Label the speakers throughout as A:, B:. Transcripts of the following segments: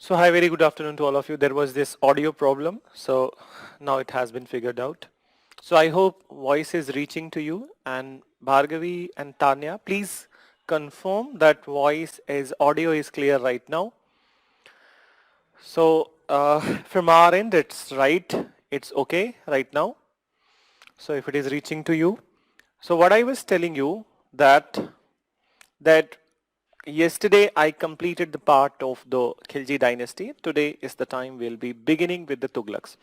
A: So hi, very good afternoon to all of you. There was this audio problem, so now it has been figured out. So I hope voice is reaching to you, and Bhargavi and Tanya, please confirm that audio is clear right now. So from our end, it's right. It's okay right now. So if it is reaching to you. So what I was telling you that yesterday I completed the part of the Khilji dynasty. Today is the time we'll be beginning with the Tughlaqs.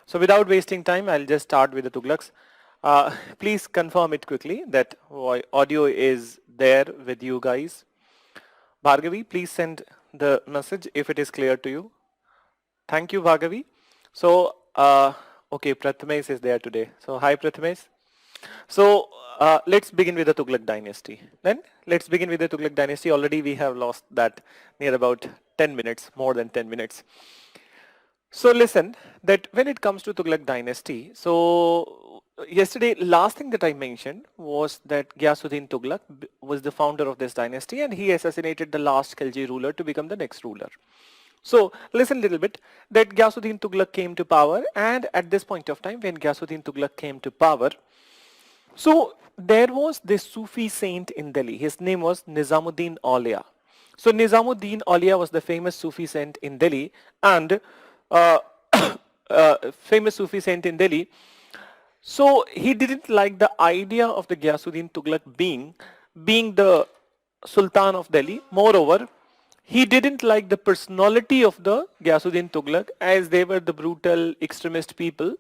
A: So without wasting time, I'll just start with the Tughlaqs. Please confirm it quickly that audio is there with you guys. Bhargavi, please send the message if it is clear to you. Thank you, Bhargavi. So, okay, Prathamesh is there today. So, hi, Prathamesh. So let's begin with the Tughlaq dynasty. Then let's begin with the Tughlaq dynasty. Already we have lost that near about 10 minutes, more than 10 minutes. So listen, that when it comes to Tughlaq dynasty, so yesterday last thing that I mentioned was that Ghiyasuddin Tughlaq was the founder of this dynasty, and he assassinated the last Khilji ruler to become the next ruler. So listen a little bit, that Ghiyasuddin Tughlaq came to power, and at this point of time when Ghiyasuddin Tughlaq came to power, so there was this Sufi saint in Delhi. His name was Nizamuddin Aulia. So Nizamuddin Aulia was the famous Sufi saint in Delhi, and uh, famous Sufi saint in Delhi. So he didn't like the idea of the Ghiyasuddin Tughlaq being the Sultan of Delhi. Moreover, he didn't like the personality of the Ghiyasuddin Tughlaq, as they were the brutal extremist people.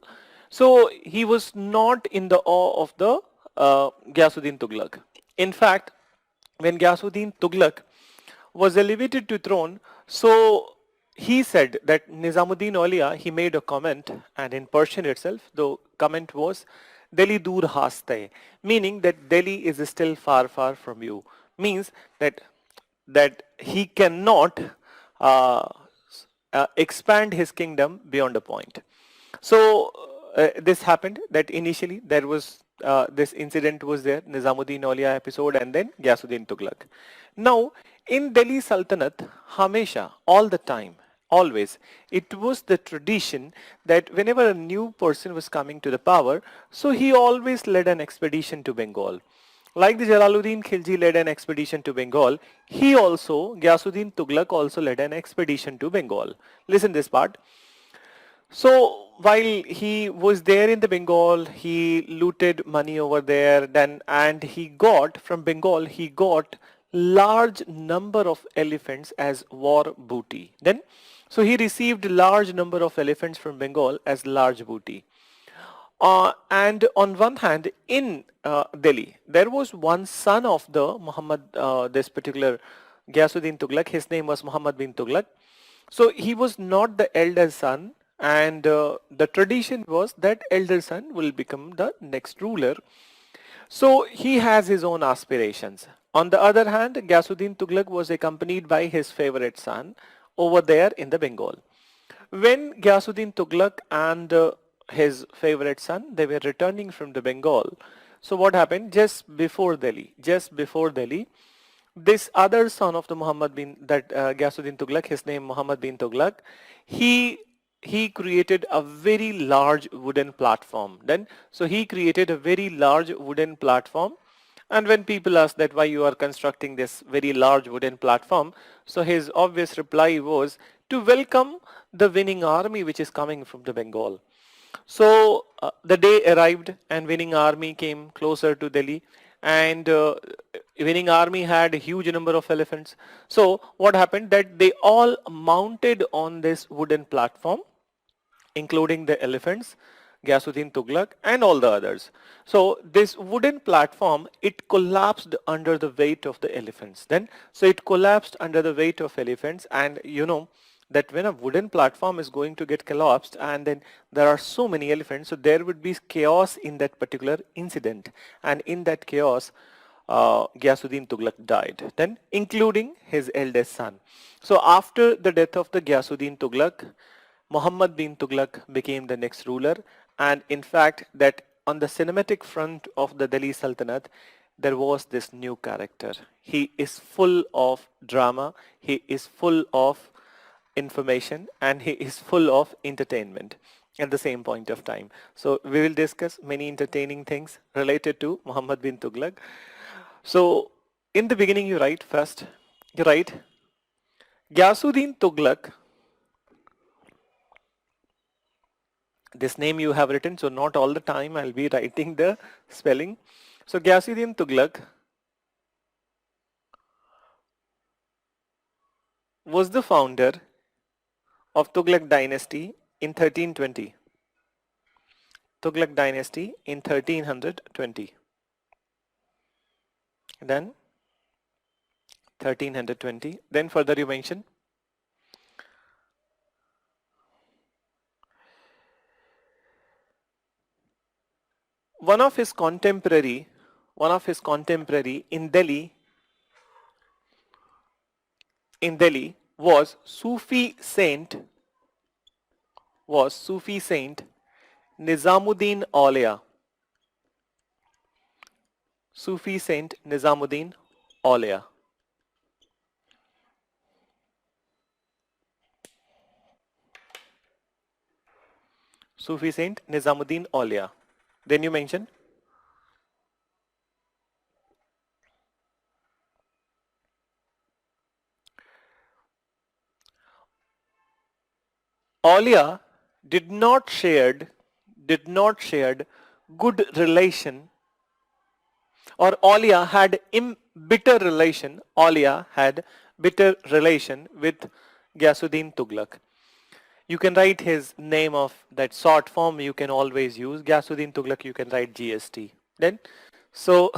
A: So he was not in the awe of the Ghiyasuddin Tughlaq. In fact, when Ghiyasuddin Tughlaq was elevated to throne, so he said that Nizamuddin Aulia, he made a comment, and in Persian itself, the comment was Delhi dur haste, meaning that Delhi is still far, far from you. Means that he cannot uh, expand his kingdom beyond a point. So this happened that initially there was this incident was there, Nizamuddin Aulia episode, and then Ghiyasuddin Tughlaq. Now in Delhi Sultanate, Hamesha, all the time, always, it was the tradition that whenever a new person was coming to the power, so he always led an expedition to Bengal. Like the Jalaluddin Khilji led an expedition to Bengal, he also, Ghiyasuddin Tughlaq also led an expedition to Bengal. Listen this part. So while he was there in the Bengal, he looted money over there, then and he got from Bengal, he got large number of elephants as war booty. Then so he received large number of elephants from Bengal as large booty. And on one hand, in Delhi, there was one son of the Muhammad, this particular Ghiyasuddin Tughlaq. His name was Muhammad bin Tughlaq. So he was not the elder son, and the tradition was that elder son will become the next ruler. So he has his own aspirations. On the other hand, Ghiyasuddin Tughlaq was accompanied by his favorite son over there in the Bengal. When Ghiyasuddin Tughlaq and his favorite son, they were returning from the Bengal. So what happened just before Delhi, this other son of the Muhammad bin, that Ghiyasuddin Tughlaq, his name Muhammad bin Tughlaq, he he created a very large wooden platform. Then, so he created a very large wooden platform. And when people asked that why you are constructing this very large wooden platform, so his obvious reply was to welcome the winning army which is coming from the Bengal. So the day arrived and winning army came closer to Delhi, and winning army had a huge number of elephants. So what happened that they all mounted on this wooden platform, including the elephants, Ghiyasuddin Tughlaq and all the others. So this wooden platform, it collapsed under the weight of the elephants. Then, so it collapsed under the weight of elephants, and you know that when a wooden platform is going to get collapsed and then there are so many elephants, so there would be chaos in that particular incident, and in that chaos Ghiyasuddin Tughlaq died, then including his eldest son. So after the death of the Ghiyasuddin Tughlaq, Muhammad bin Tughlaq became the next ruler, and in fact that on the cinematic front of the Delhi Sultanate, there was this new character. He is full of drama, he is full of information, and he is full of entertainment at the same point of time. So we will discuss many entertaining things related to Muhammad bin Tughlaq. So in the beginning you write Ghiyasuddin Tughlaq. This name you have written, so not all the time I'll be writing the spelling. So Ghiyasuddin Tughlaq was the founder of Tughlaq dynasty in 1320. Tughlaq dynasty in 1320. Then 1320. Then further you mention one of his contemporary in Delhi was Sufi saint Nizamuddin Aulia. Sufi saint Nizamuddin Aulia. Sufi saint Nizamuddin Aulia. Then you mention Aulia did not shared good relation or Aulia had bitter relation. Aulia had bitter relation with Ghiyasuddin Tughlaq. You can write his name of that short form. You can always use Ghiyasuddin Tughlaq. You can write GST. Then, so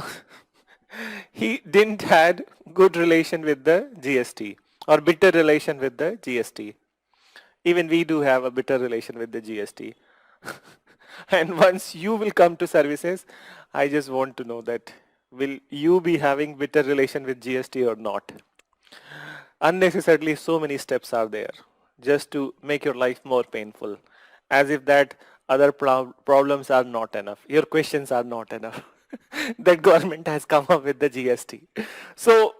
A: he didn't had good relation with the GST or bitter relation with the GST. Even we do have a bitter relation with the GST. And once you will come to services, I just want to know that will you be having bitter relation with GST or not? Unnecessarily so many steps are there just to make your life more painful, as if that other problems are not enough, your questions are not enough. That government has come up with the GST. So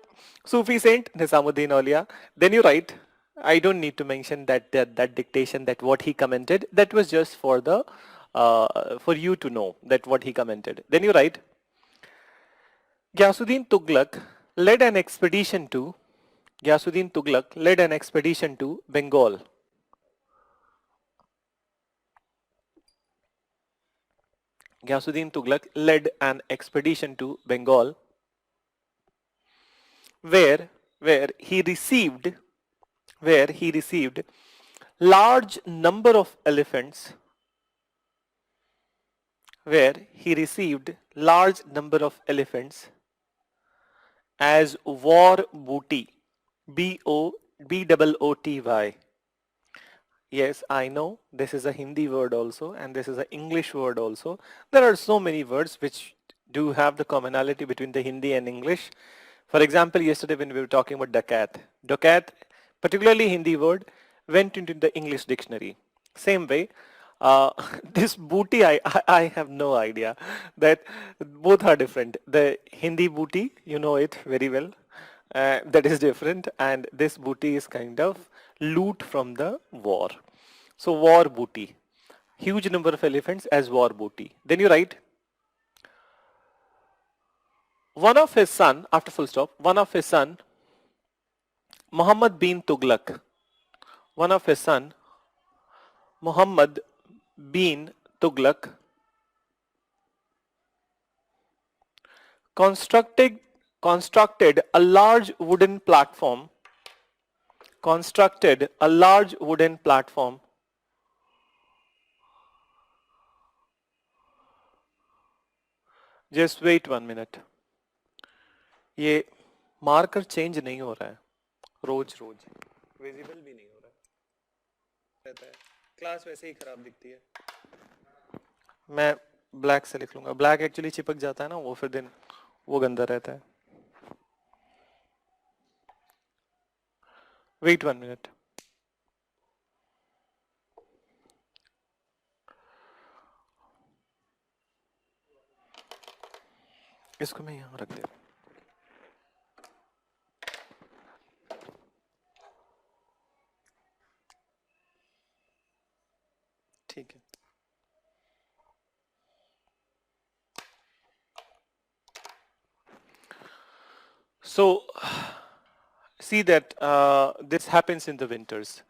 A: Sufi Saint Nizamuddin Aulia, then you write, I don't need to mention that dictation, that what he commented, that was just for the for you to know that what he commented. Then you write, Ghiyasuddin Tughlaq led an expedition to Ghiyasuddin Tughlaq led an expedition to Bengal. Ghiyasuddin Tughlaq led an expedition to Bengal where he received large number of elephants as war booty. B-O-B-O-O-T-Y. Yes, I know this is a Hindi word also and this is an English word also. There are so many words which do have the commonality between the Hindi and English. For example, yesterday when we were talking about dakat, particularly Hindi word, went into the English dictionary. Same way, this booty, I have no idea that both are different. The Hindi booty, you know it very well, that is different, and this booty is kind of loot from the war. So war booty, huge number of elephants as war booty. Then you write, one of his son, after full stop, one of his son, Muhammad bin Tughlaq, one of his son, Muhammad bin Tughlaq, constructed a large wooden platform, just wait 1 minute. ये marker change नहीं हो रहा है रोज visible भी नहीं हो रहा रहता है, क्लास वैसे ही खराब दिखती है. मैं ब्लैक से लिख लूंगा, ब्लैक एक्चुअली चिपक जाता है ना, वो फिर दिन वो गंदा रहता है. वेट 1 मिनट. इसको मैं यहाँ रख दे. ठीक है. So see that this happens in the winters,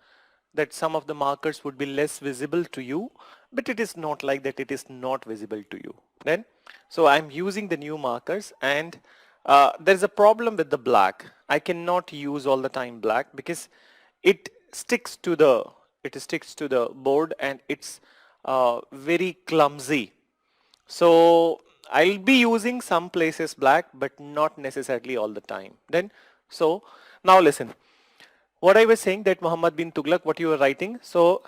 A: that some of the markers would be less visible to you, but it is not like that it is not visible to you. Then, so I'm using the new markers, and there's a problem with the black. I cannot use all the time black because it sticks to the board and it's very clumsy. So I'll be using some places black, but not necessarily all the time. Then, so now listen. What I was saying, that Muhammad bin Tughlaq, what you were writing. So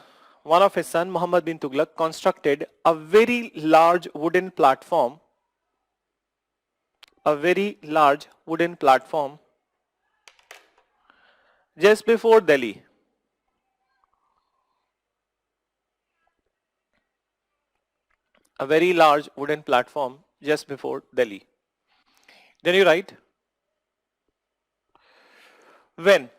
A: one of his son, Muhammad bin Tughlaq, constructed a very large wooden platform, just before Delhi. A very large wooden platform just before Delhi. Then you write, when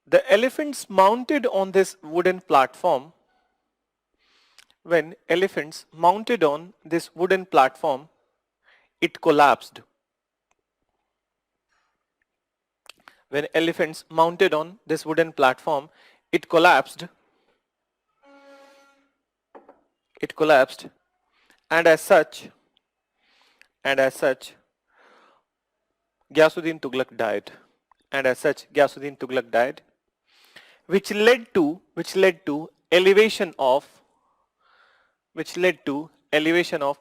A: the elephants mounted on this wooden platform, it collapsed. When elephants mounted on this wooden platform, it collapsed. it collapsed, and as such, Ghiyasuddin Tughlaq died, which led to elevation of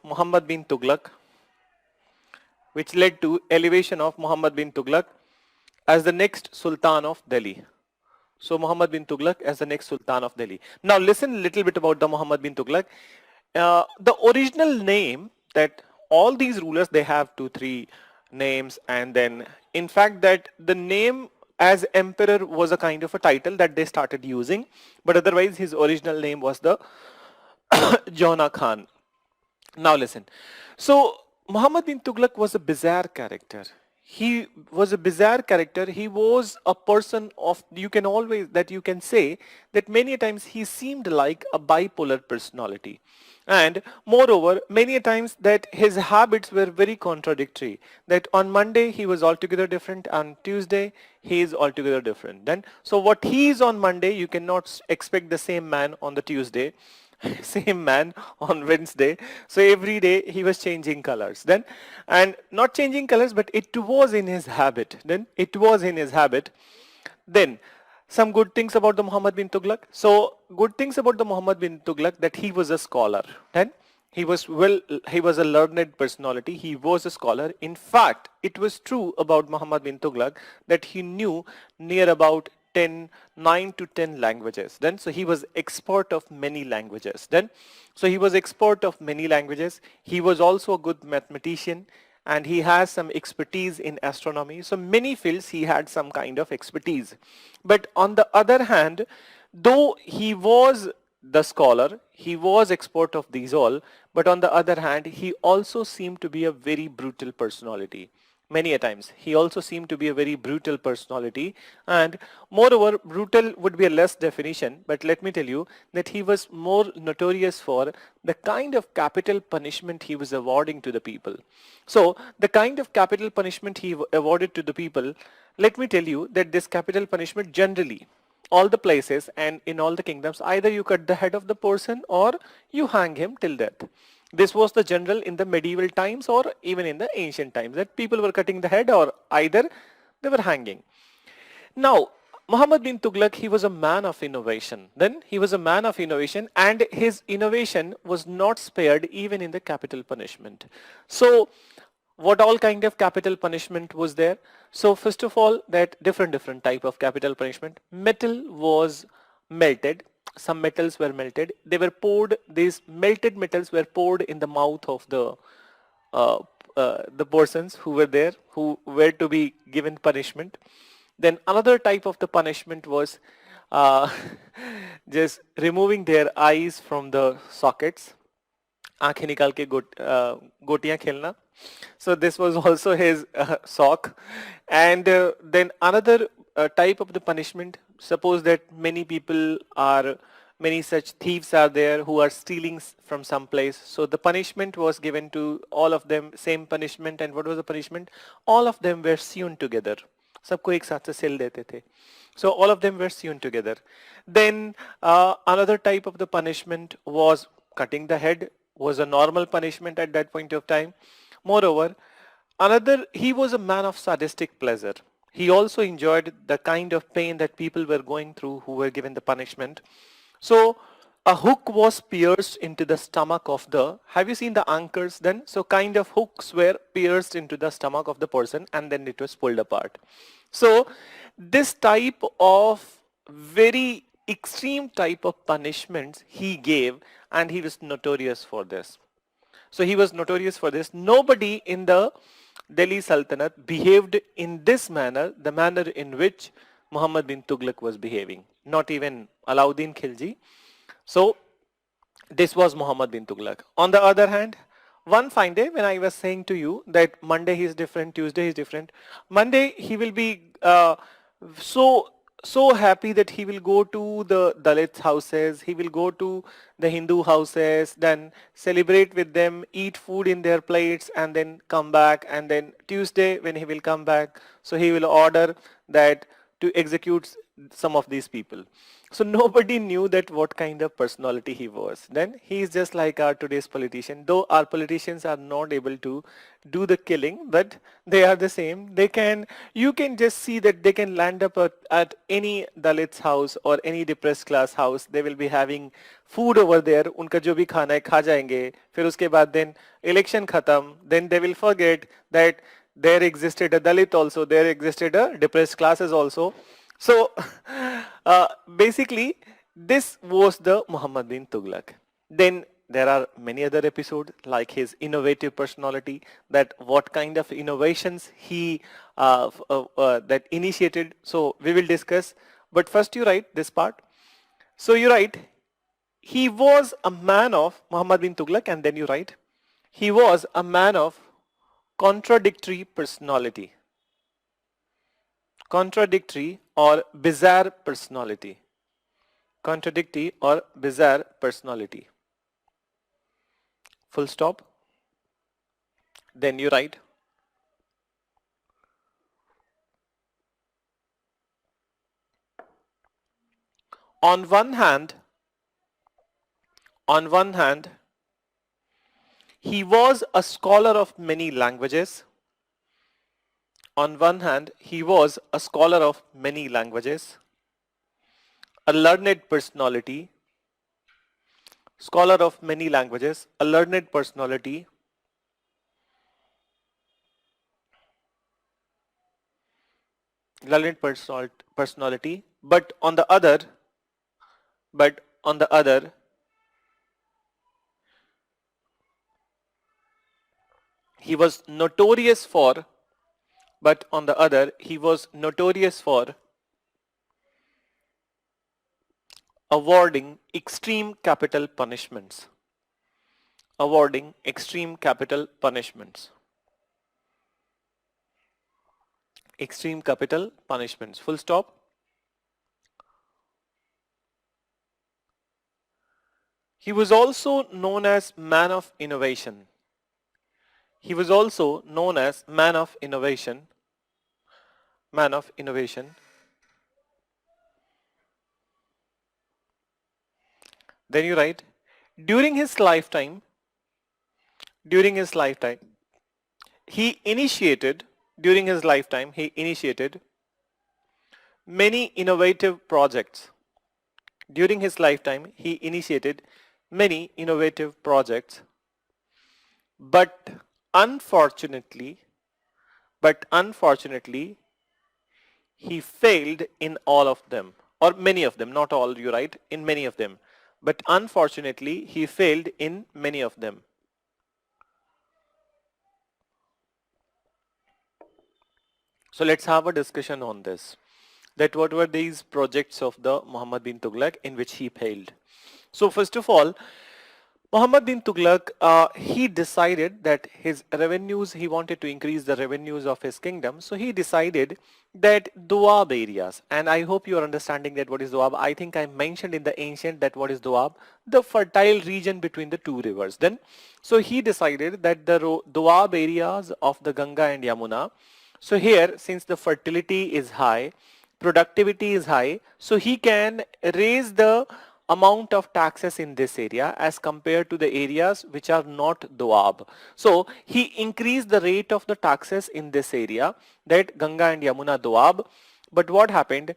A: Muhammad bin Tughlaq, as the next Sultan of Delhi. So Muhammad bin Tughlaq as the next Sultan of Delhi. Now listen a little bit about the Muhammad bin Tughlaq. The original name, that all these rulers, they have 2-3 names, and then in fact that the name as emperor was a kind of a title that they started using, but otherwise his original name was the Jona Khan. Now listen. So Muhammad bin Tughlaq was a bizarre character. He was a bizarre character. He was a person of, you can say that many times he seemed like a bipolar personality. And moreover, many times that his habits were very contradictory. That on Monday he was altogether different, on Tuesday he is altogether different. Then, so what he is on Monday, you cannot expect the same man on the Tuesday. Same man on Wednesday. So every day he was changing colors. Then, and not changing colors, but it was in his habit. Then some good things about the Muhammad bin Tughlaq. So good things about the Muhammad bin Tughlaq, that he was a scholar. Then he was a learned personality. He was a scholar. In fact, it was true about Muhammad bin Tughlaq that he knew near about 9 to 10 languages. Then, so he was expert of many languages. He was also a good mathematician, and he has some expertise in astronomy. So many fields he had some kind of expertise. But on the other hand, though he was the scholar, he was expert of these all, but on the other hand, he also seemed to be a very brutal personality. Many a times he also seemed to be a very brutal personality, and moreover, brutal would be a less definition, but let me tell you that he was more notorious for the kind of capital punishment he was awarding to the people. So the kind of capital punishment he awarded to the people, let me tell you that this capital punishment, generally all the places and in all the kingdoms, either you cut the head of the person or you hang him till death. This was the general in the medieval times or even in the ancient times, that people were cutting the head or either they were hanging. Now, Muhammad bin Tughlaq, he was a man of innovation. And his innovation was not spared even in the capital punishment. So what all kind of capital punishment was there? So first of all, that different type of capital punishment. Metal was melted. Some metals were melted. They were poured, these melted metals were poured in the mouth of the persons who were there, who were to be given punishment. Then another type of the punishment was just removing their eyes from the sockets. आंखें निकाल के गोटियां खेलना. So this was also his sock. And then another type of the punishment, suppose that many such thieves are there who are stealing from some place. So the punishment was given to all of them, same punishment. And what was the punishment? All of them were sewn together. सबको एक साथ से सिल देते थे. So all of them were sewn together. Then another type of the punishment was cutting the head, was a normal punishment at that point of time. Moreover, he was a man of sadistic pleasure. He also enjoyed the kind of pain that people were going through who were given the punishment. So a hook was pierced into the stomach of have you seen the anchors then? So kind of hooks were pierced into the stomach of the person and then it was pulled apart. So this type of very extreme type of punishments he gave, and he was notorious for this. Nobody in the Delhi Sultanate behaved in this manner, the manner in which Muhammad bin Tughlaq was behaving. Not even Alauddin Khilji. So this was Muhammad bin Tughlaq. On the other hand, one fine day when I was saying to you that Monday he is different, Tuesday is different. Monday he will be so happy that he will go to the Dalit houses, he will go to the Hindu houses, then celebrate with them, eat food in their plates and then come back. And then Tuesday when he will come back, so he will order that to execute some of these people. So nobody knew that what kind of personality he was. Then he is just like our today's politician. Though our politicians are not able to do the killing, but they are the same. They can, you can just see that they can land up at any Dalit's house or any depressed class house. They will be having food over there. उनका जो भी खाना है खा जाएंगे. फिर उसके बाद then election खत्म. Then they will forget that there existed a Dalit also. There existed a depressed classes also. So basically this was the Muhammad bin Tughlaq. Then there are many other episodes like his innovative personality, that what kind of innovations he that initiated. So we will discuss. But first you write this part. So you write, he was a man of Muhammad bin Tughlaq, and then you write, he was a man of contradictory personality. Contradictory or bizarre personality. Contradictory or bizarre personality. Full stop. Then you write, on one hand, he was a scholar of many languages. On one hand, he was a scholar of many languages, a learned personality, scholar of many languages, a learned personality, but on the other, he was notorious for awarding extreme capital punishments. Extreme capital punishments. Full stop. He was also known as man of innovation. Then you write, during his lifetime, he initiated many innovative projects. But unfortunately, he failed in all of them, or many of them, not all, you write, in many of them. But unfortunately, he failed in many of them. So let's have a discussion on this. That what were these projects of the Muhammad bin Tughlaq in which he failed? So first of all, Muhammad bin Tughlaq, he decided that his revenues, he wanted to increase the revenues of his kingdom. So he decided that Doab areas, and I hope you are understanding that what is Doab. I think I mentioned in the ancient that what is Doab, the fertile region between the two rivers. Then, so he decided that the Doab areas of the Ganga and Yamuna. So here, since the fertility is high, productivity is high, so he can raise the amount of taxes in this area as compared to the areas which are not Doab. So he increased the rate of the taxes in this area, that Ganga and Yamuna Doab. But what happened?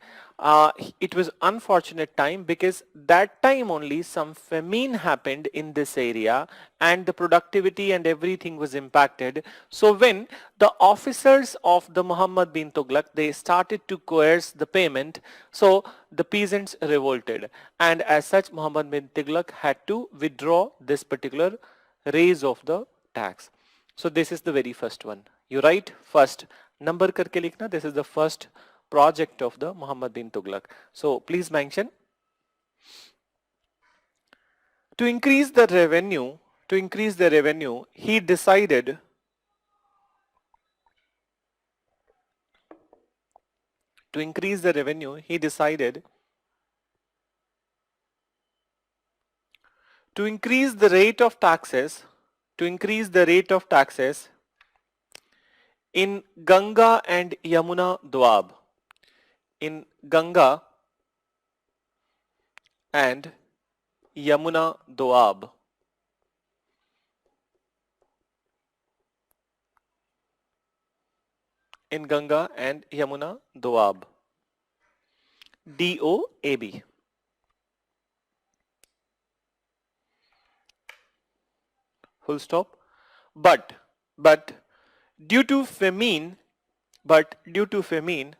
A: It was unfortunate time, because that time only some famine happened in this area and the productivity and everything was impacted. So when the officers of the Muhammad bin Tughlaq, they started to coerce the payment, so the peasants revolted, and as such Muhammad bin Tughlaq had to withdraw this particular raise of the tax. So this is the very first one. You write first, number karke likhna, this is the first project of the Muhammad bin Tughlaq. So please mention. To increase the revenue, he decided to increase the rate of taxes, in Ganga and Yamuna Doab. In Ganga and Yamuna Doab. In Ganga and Yamuna Doab. DOAB. Full stop. But, but due to famine, but due to famine,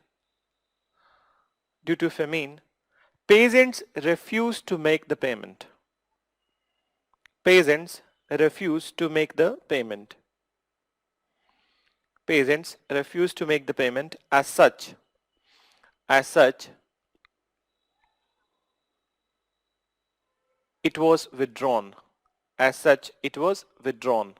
A: peasants refused to make the payment. Peasants refused to make the payment. Peasants refused to make the payment. As such, it was withdrawn. As such, it was withdrawn.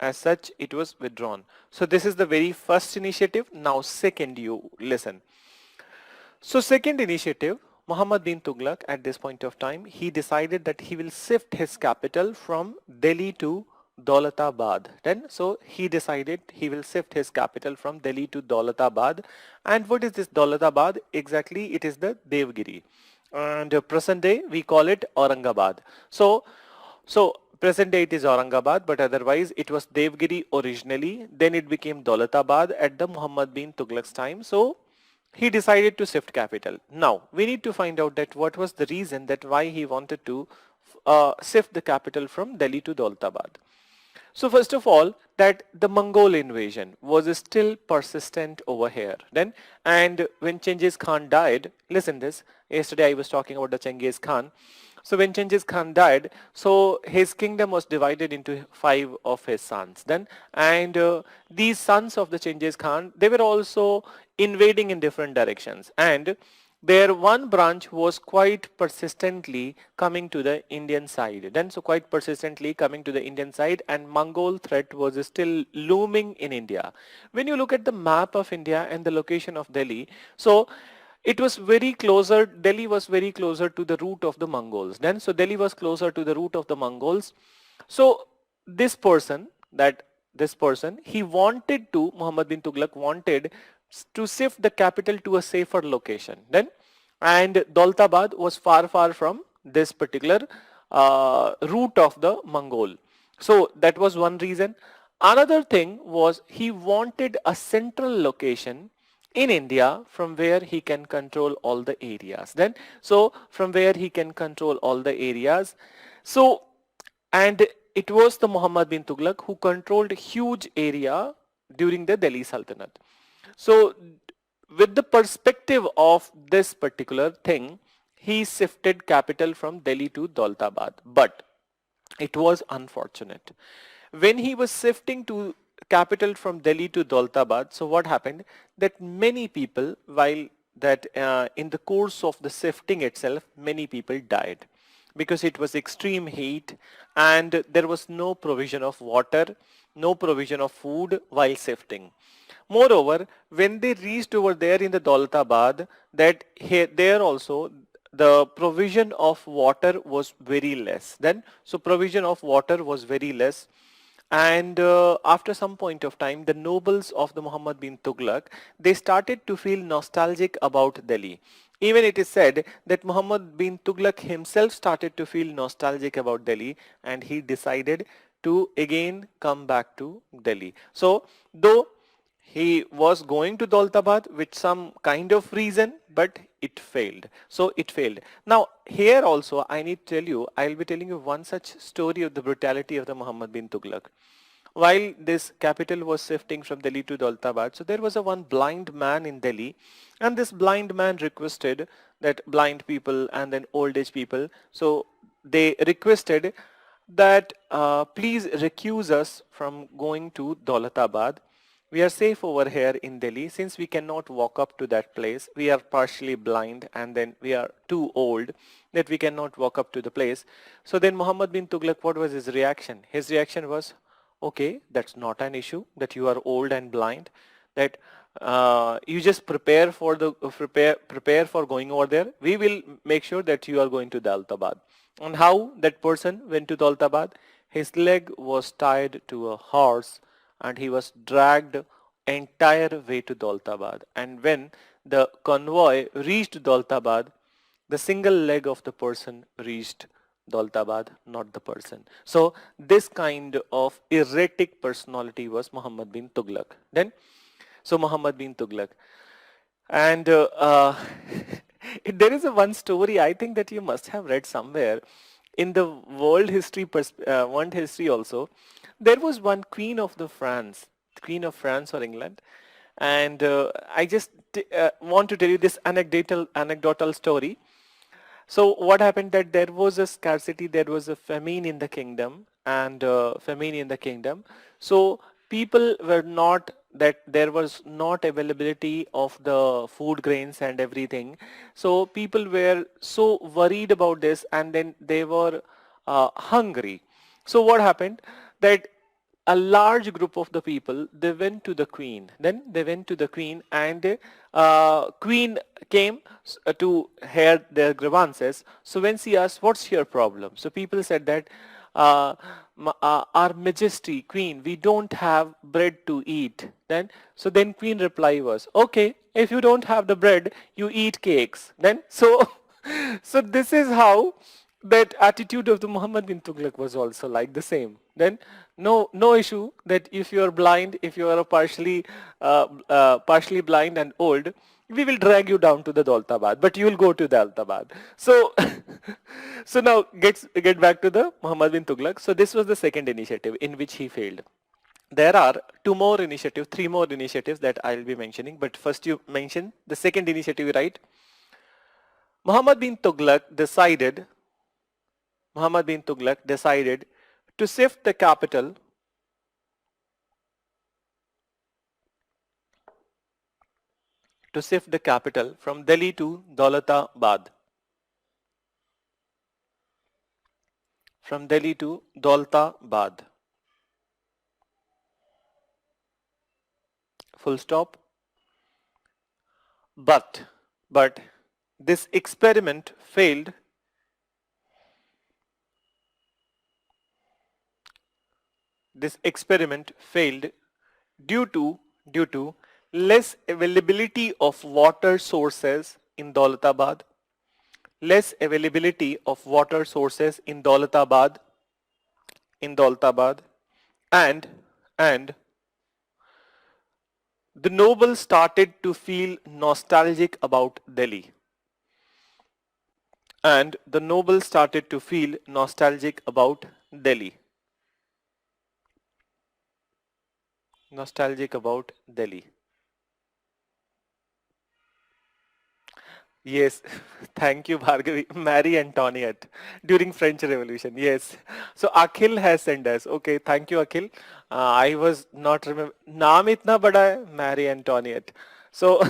A: As such, it was withdrawn. So this is the very first initiative. Now second, you listen. So second initiative, Muhammad bin Tughlaq at this point of time, he decided that he will shift his capital from Delhi to Daulatabad. Then, so he decided he will shift his capital from Delhi to Daulatabad. And what is this Daulatabad? Exactly, it is the Devgiri. And present day, we call it Aurangabad. So present day it is Aurangabad, but otherwise it was Devgiri originally. Then it became Daulatabad at the Muhammad bin Tughlaq's time. So he decided to shift capital. Now we need to find out that what was the reason that why he wanted to shift the capital from Delhi to Daulatabad. So first of all, that the Mongol invasion was still persistent over here. Then, and when Genghis Khan died, listen this, yesterday I was talking about the Genghis Khan. So when Genghis Khan died, so his kingdom was divided into 5 of his sons. Then, and these sons of the Genghis Khan, they were also invading in different directions. And their one branch was quite persistently coming to the Indian side. Then so quite persistently coming to the Indian side, and Mongol threat was still looming in India. When you look at the map of India and the location of Delhi, so it was very closer, Delhi was very closer to the route of the Mongols. Then so Delhi was closer to the route of the Mongols. So this person, he wanted to, Muhammad bin Tughlaq wanted to shift the capital to a safer location. Then, and Daulatabad was far from this particular route of the Mongol. So that was one reason. Another thing was he wanted a central location in India from where he can control all the areas. Then, so from where he can control all the areas. So, and it was the Muhammad bin Tughlaq who controlled a huge area during the Delhi Sultanate. So with the perspective of this particular thing, he shifted capital from Delhi to Daulatabad. But it was unfortunate. When he was shifting to capital from Delhi to Daulatabad, so what happened? That many people, while that in the course of the shifting itself, many people died because it was extreme heat and there was no provision of water, no provision of food while shifting. Moreover, when they reached over there in the Daulatabad, that here, there also the provision of water was very less. Then, so provision of water was very less. And after some point of time, the nobles of the Muhammad bin Tughlaq, they started to feel nostalgic about Delhi. Even it is said that Muhammad bin Tughlaq himself started to feel nostalgic about Delhi, and he decided to again come back to Delhi. So though he was going to Daulatabad with some kind of reason, but it failed. So it failed. Now here also I need to tell you, I'll be telling you one such story of the brutality of the Muhammad bin Tughlaq. While this capital was shifting from Delhi to Daulatabad, so there was a one blind man in Delhi, and this blind man requested that blind people and then old age people, so they requested that please recuse us from going to Daulatabad. We are safe over here in Delhi since we cannot walk up to that place. We are partially blind and then we are too old that we cannot walk up to the place. So then Muhammad bin Tughlaq, what was his reaction? His reaction was, okay, that's not an issue that you are old and blind, that you just prepare for the prepare for going over there. We will make sure that you are going to Daulatabad. And how that person went to Daulatabad? His leg was tied to a horse and he was dragged entire way to Daulatabad. And when the convoy reached Daulatabad, the single leg of the person reached Daulatabad, not the person. So this kind of erratic personality was Muhammad bin Tughlaq. So Muhammad bin Tughlaq. And there is a one story I think that you must have read somewhere in the world history also. There was one queen of France or England, and I just want to tell you this anecdotal story. So what happened that there was a scarcity, there was a famine in the kingdom, and So people were not that there was not availability of the food grains and everything. So people were so worried about this, and then they were hungry. So what happened that a large group of the people, they went to the queen. Then they went to the queen, and queen came to hear their grievances. So when she asked, what's your problem? So people said that our majesty queen, we don't have bread to eat. Then queen reply was, okay, if you don't have the bread, you eat cakes. So this is how that attitude of the Muhammad bin Tughlaq was also like the same. Then no issue that if you are blind, if you are a partially blind and old, we will drag you down to the Daulatabad, but you will go to Daulatabad. So so now get back to the Muhammad bin Tughlaq. So this was the second initiative in which he failed. There are three more initiatives that I'll be mentioning, but first you mention the second initiative, right? Muhammad bin Tughlaq decided to shift the capital from Delhi to Daulatabad. From Delhi to Daulatabad. Full stop. But this experiment failed. This experiment failed due to less availability of water sources in Daulatabad. Less availability of water sources in Daulatabad. And the nobles started to feel nostalgic about Delhi. And the nobles started to feel nostalgic about Delhi. Nostalgic about Delhi. Yes, thank you, Bhargavi. Marie Antoinette during French Revolution. Yes. So Akhil has sent us. Okay, thank you, Akhil. I was not remember. Naam itna bada hai, Marie Antoinette. So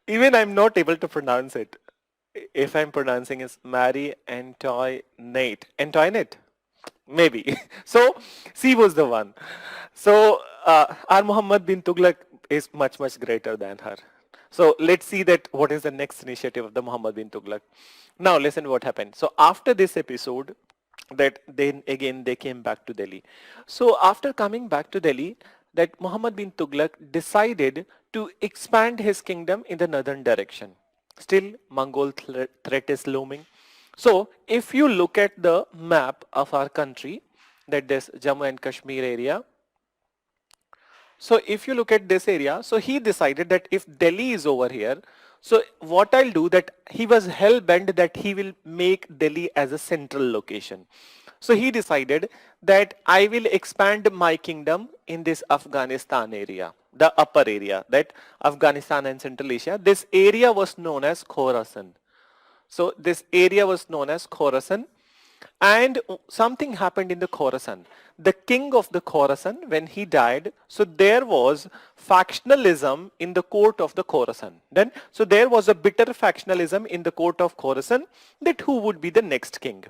A: even I'm not able to pronounce it. If I'm pronouncing is Marie Antoinette. Antoinette? Maybe. So she was the one. So our Muhammad bin Tughlaq is much greater than her. So let's see that what is the next initiative of the Muhammad bin Tughlaq. Now listen what happened. So after this episode, that then again they came back to Delhi. So after coming back to Delhi, that Muhammad bin Tughlaq decided to expand his kingdom in the northern direction. Still Mongol threat is looming. So if you look at the map of our country, that this Jammu and Kashmir area. So if you look at this area, so he decided that if Delhi is over here, so what I'll do that he was hell bent that he will make Delhi as a central location. So he decided that I will expand my kingdom in this Afghanistan area, the upper area, that Afghanistan and Central Asia. This area was known as Khorasan. So this area was known as Khorasan, and something happened in the Khorasan. The king of the Khorasan, when he died, so there was factionalism in the court of the Khorasan. So there was a bitter factionalism in the court of Khorasan that who would be the next king.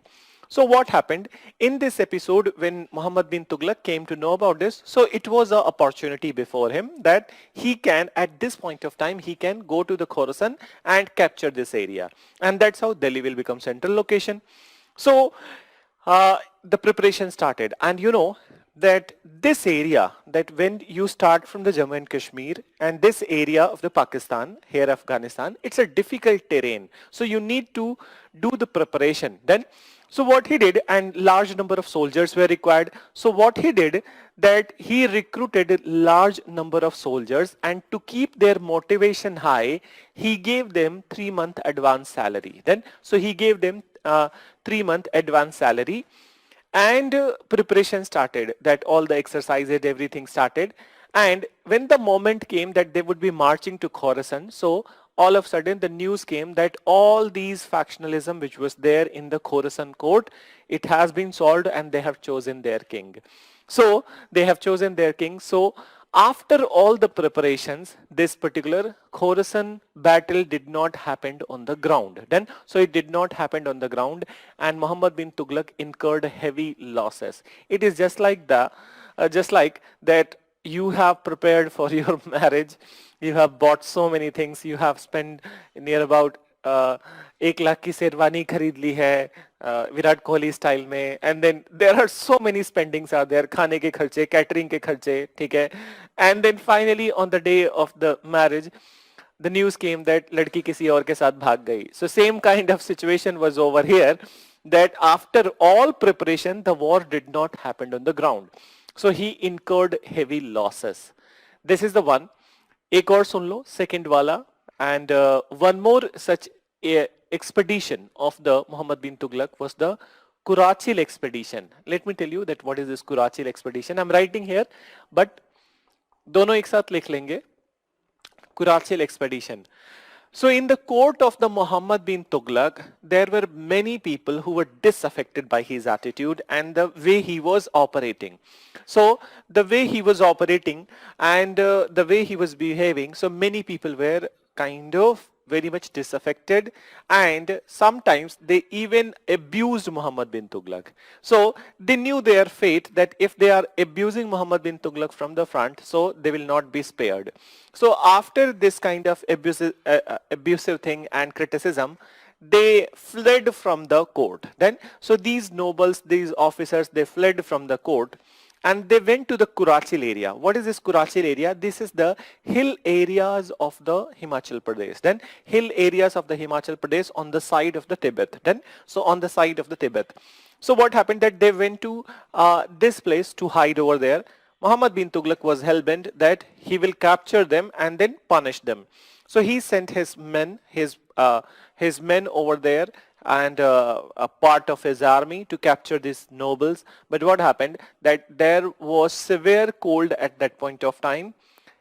A: So what happened in this episode when Muhammad bin Tughlaq came to know about this, so it was an opportunity before him that he can, at this point of time, he can go to the Khorasan and capture this area. And that's how Delhi will become central location. So the preparation started, and that this area, that when you start from the Jammu and Kashmir and this area of the Pakistan, here Afghanistan, it's a difficult terrain. So you need to do the preparation. Then, so what he did, and large number of soldiers were required. So what he did, that he recruited large number of soldiers, and to keep their motivation high, he gave them 3 month advance salary. Then, so he gave them 3 month advance salary, and preparation started, that all the exercises, everything started. And when the moment came that they would be marching to Khorasan, so all of a sudden the news came that all these factionalism which was there in the Khorasan court, it has been solved and they have chosen their king. So they have chosen their king. So after all the preparations, this particular Khorasan battle did not happen on the ground. Then, so it did not happen on the ground, and Muhammad bin Tughlaq incurred heavy losses. It is just like that you have prepared for your marriage, you have bought so many things, you have spent near about 1 lakh की शेरवानी खरीद ली है Virat Kohli style में, and then there are so many spendings are there, खाने के खर्चे, catering के खर्चे, ठीक है, and then finally on the day of the marriage the news came that लड़की किसी और के साथ भाग गई. So same kind of situation was over here, that after all preparation the war did not happen on the ground. So he incurred heavy losses. This is the one. एक और सुन लो, second वाला. And one more such expedition of the Muhammad bin Tughlaq was the Kurachil expedition. Let me tell you that what is this Kurachil expedition. I'm writing here, but दोनों एक साथ लिख लेंगे. Kurachil expedition. So in the court of the Muhammad bin Tughlaq, there were many people who were disaffected by his attitude and the way he was operating. So the way he was operating and the way he was behaving, so many people were kind of very much disaffected, and sometimes they even abused Muhammad bin Tughlaq. So they knew their fate, that if they are abusing Muhammad bin Tughlaq from the front, so they will not be spared. So after this kind of abusive thing and criticism, they fled from the court. Then, so these nobles, these officers, they fled from the court, and they went to the Kurachil area. What is this Kurachil area? This is the hill areas of the Himachal Pradesh. Then hill areas of the Himachal Pradesh on the side of the Tibet. Then, so on the side of the Tibet. So what happened, that they went to this place to hide over there. Muhammad bin Tughlaq was hell-bent that he will capture them and then punish them. So he sent his men, his men over there, and a part of his army to capture these nobles. But what happened, that there was severe cold at that point of time.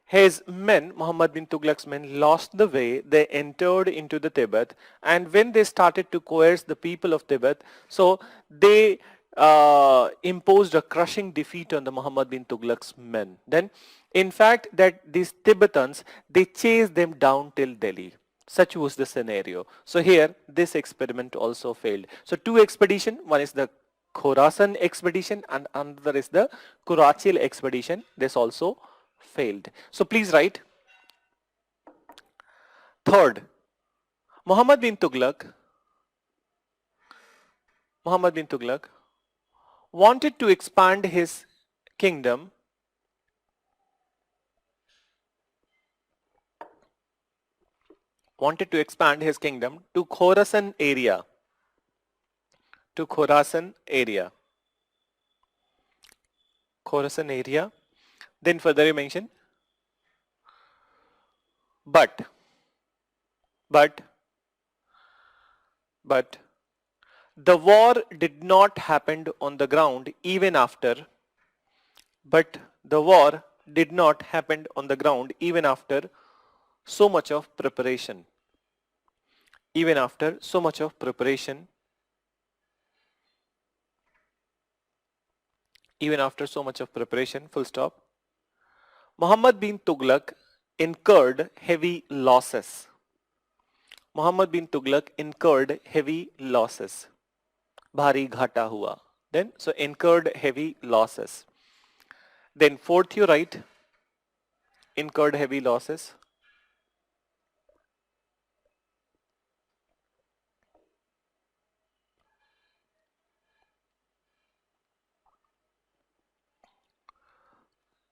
A: His men, Muhammad bin Tughlaq's men, lost the way. They entered into the Tibet, and when they started to coerce the people of Tibet, so they imposed a crushing defeat on the Muhammad bin Tughlaq's men. Then, in fact, that these Tibetans, they chased them down till Delhi. Such was the scenario. So here, this experiment also failed. So two expedition, one is the Khorasan expedition and another is the Kurachil expedition. This also failed. So please write. Third, Muhammad bin Tughlaq wanted to expand his kingdom to Khorasan area. Then further you mention, but the war did not happen on the ground even after, so much of preparation. Full stop. Muhammad bin Tughlaq incurred heavy losses. Bhari ghata hua. Then, so incurred heavy losses. Then fourth you write, incurred heavy losses.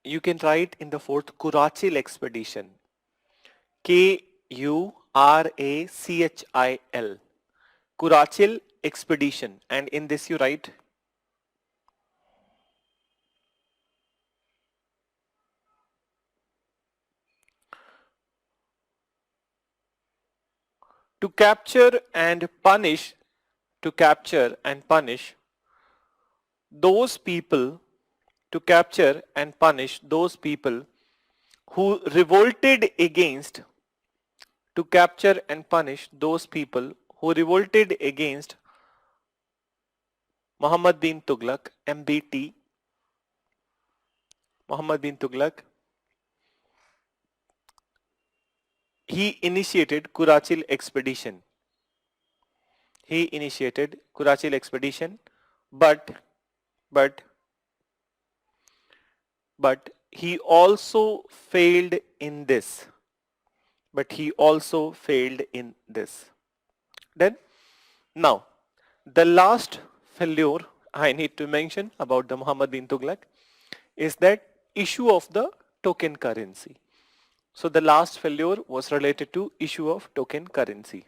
A: you can write in the fourth Kurachil expedition. Kurachil. Kurachil expedition. And in this you write to capture and punish those people to capture and punish those people who revolted against to capture and punish those people who revolted against Muhammad bin Tughlaq, MBT, Muhammad bin Tughlaq. He initiated Kurachil expedition. He initiated Kurachil expedition, but he also failed in this. Then now the last failure I need to mention about the Muhammad bin Tughlaq is that issue of the token currency. So the last failure was related to issue of token currency.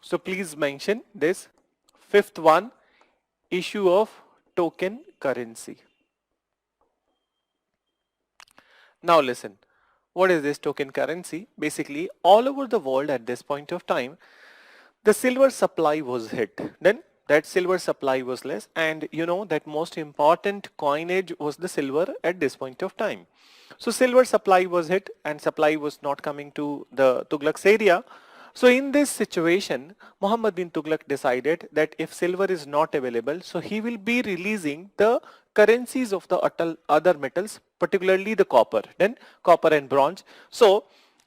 A: So please mention this fifth one, issue of token currency. Now listen, what is this token currency? Basically, all over the world at this point of time, the silver supply was hit. Then that silver supply was less, and you know that most important coinage was the silver at this point of time. So silver supply was hit and supply was not coming to the Tughlaq's area. So in this situation, Muhammad bin Tughlaq decided that if silver is not available, so he will be releasing the currencies of the other metals, particularly the copper, then copper and bronze. So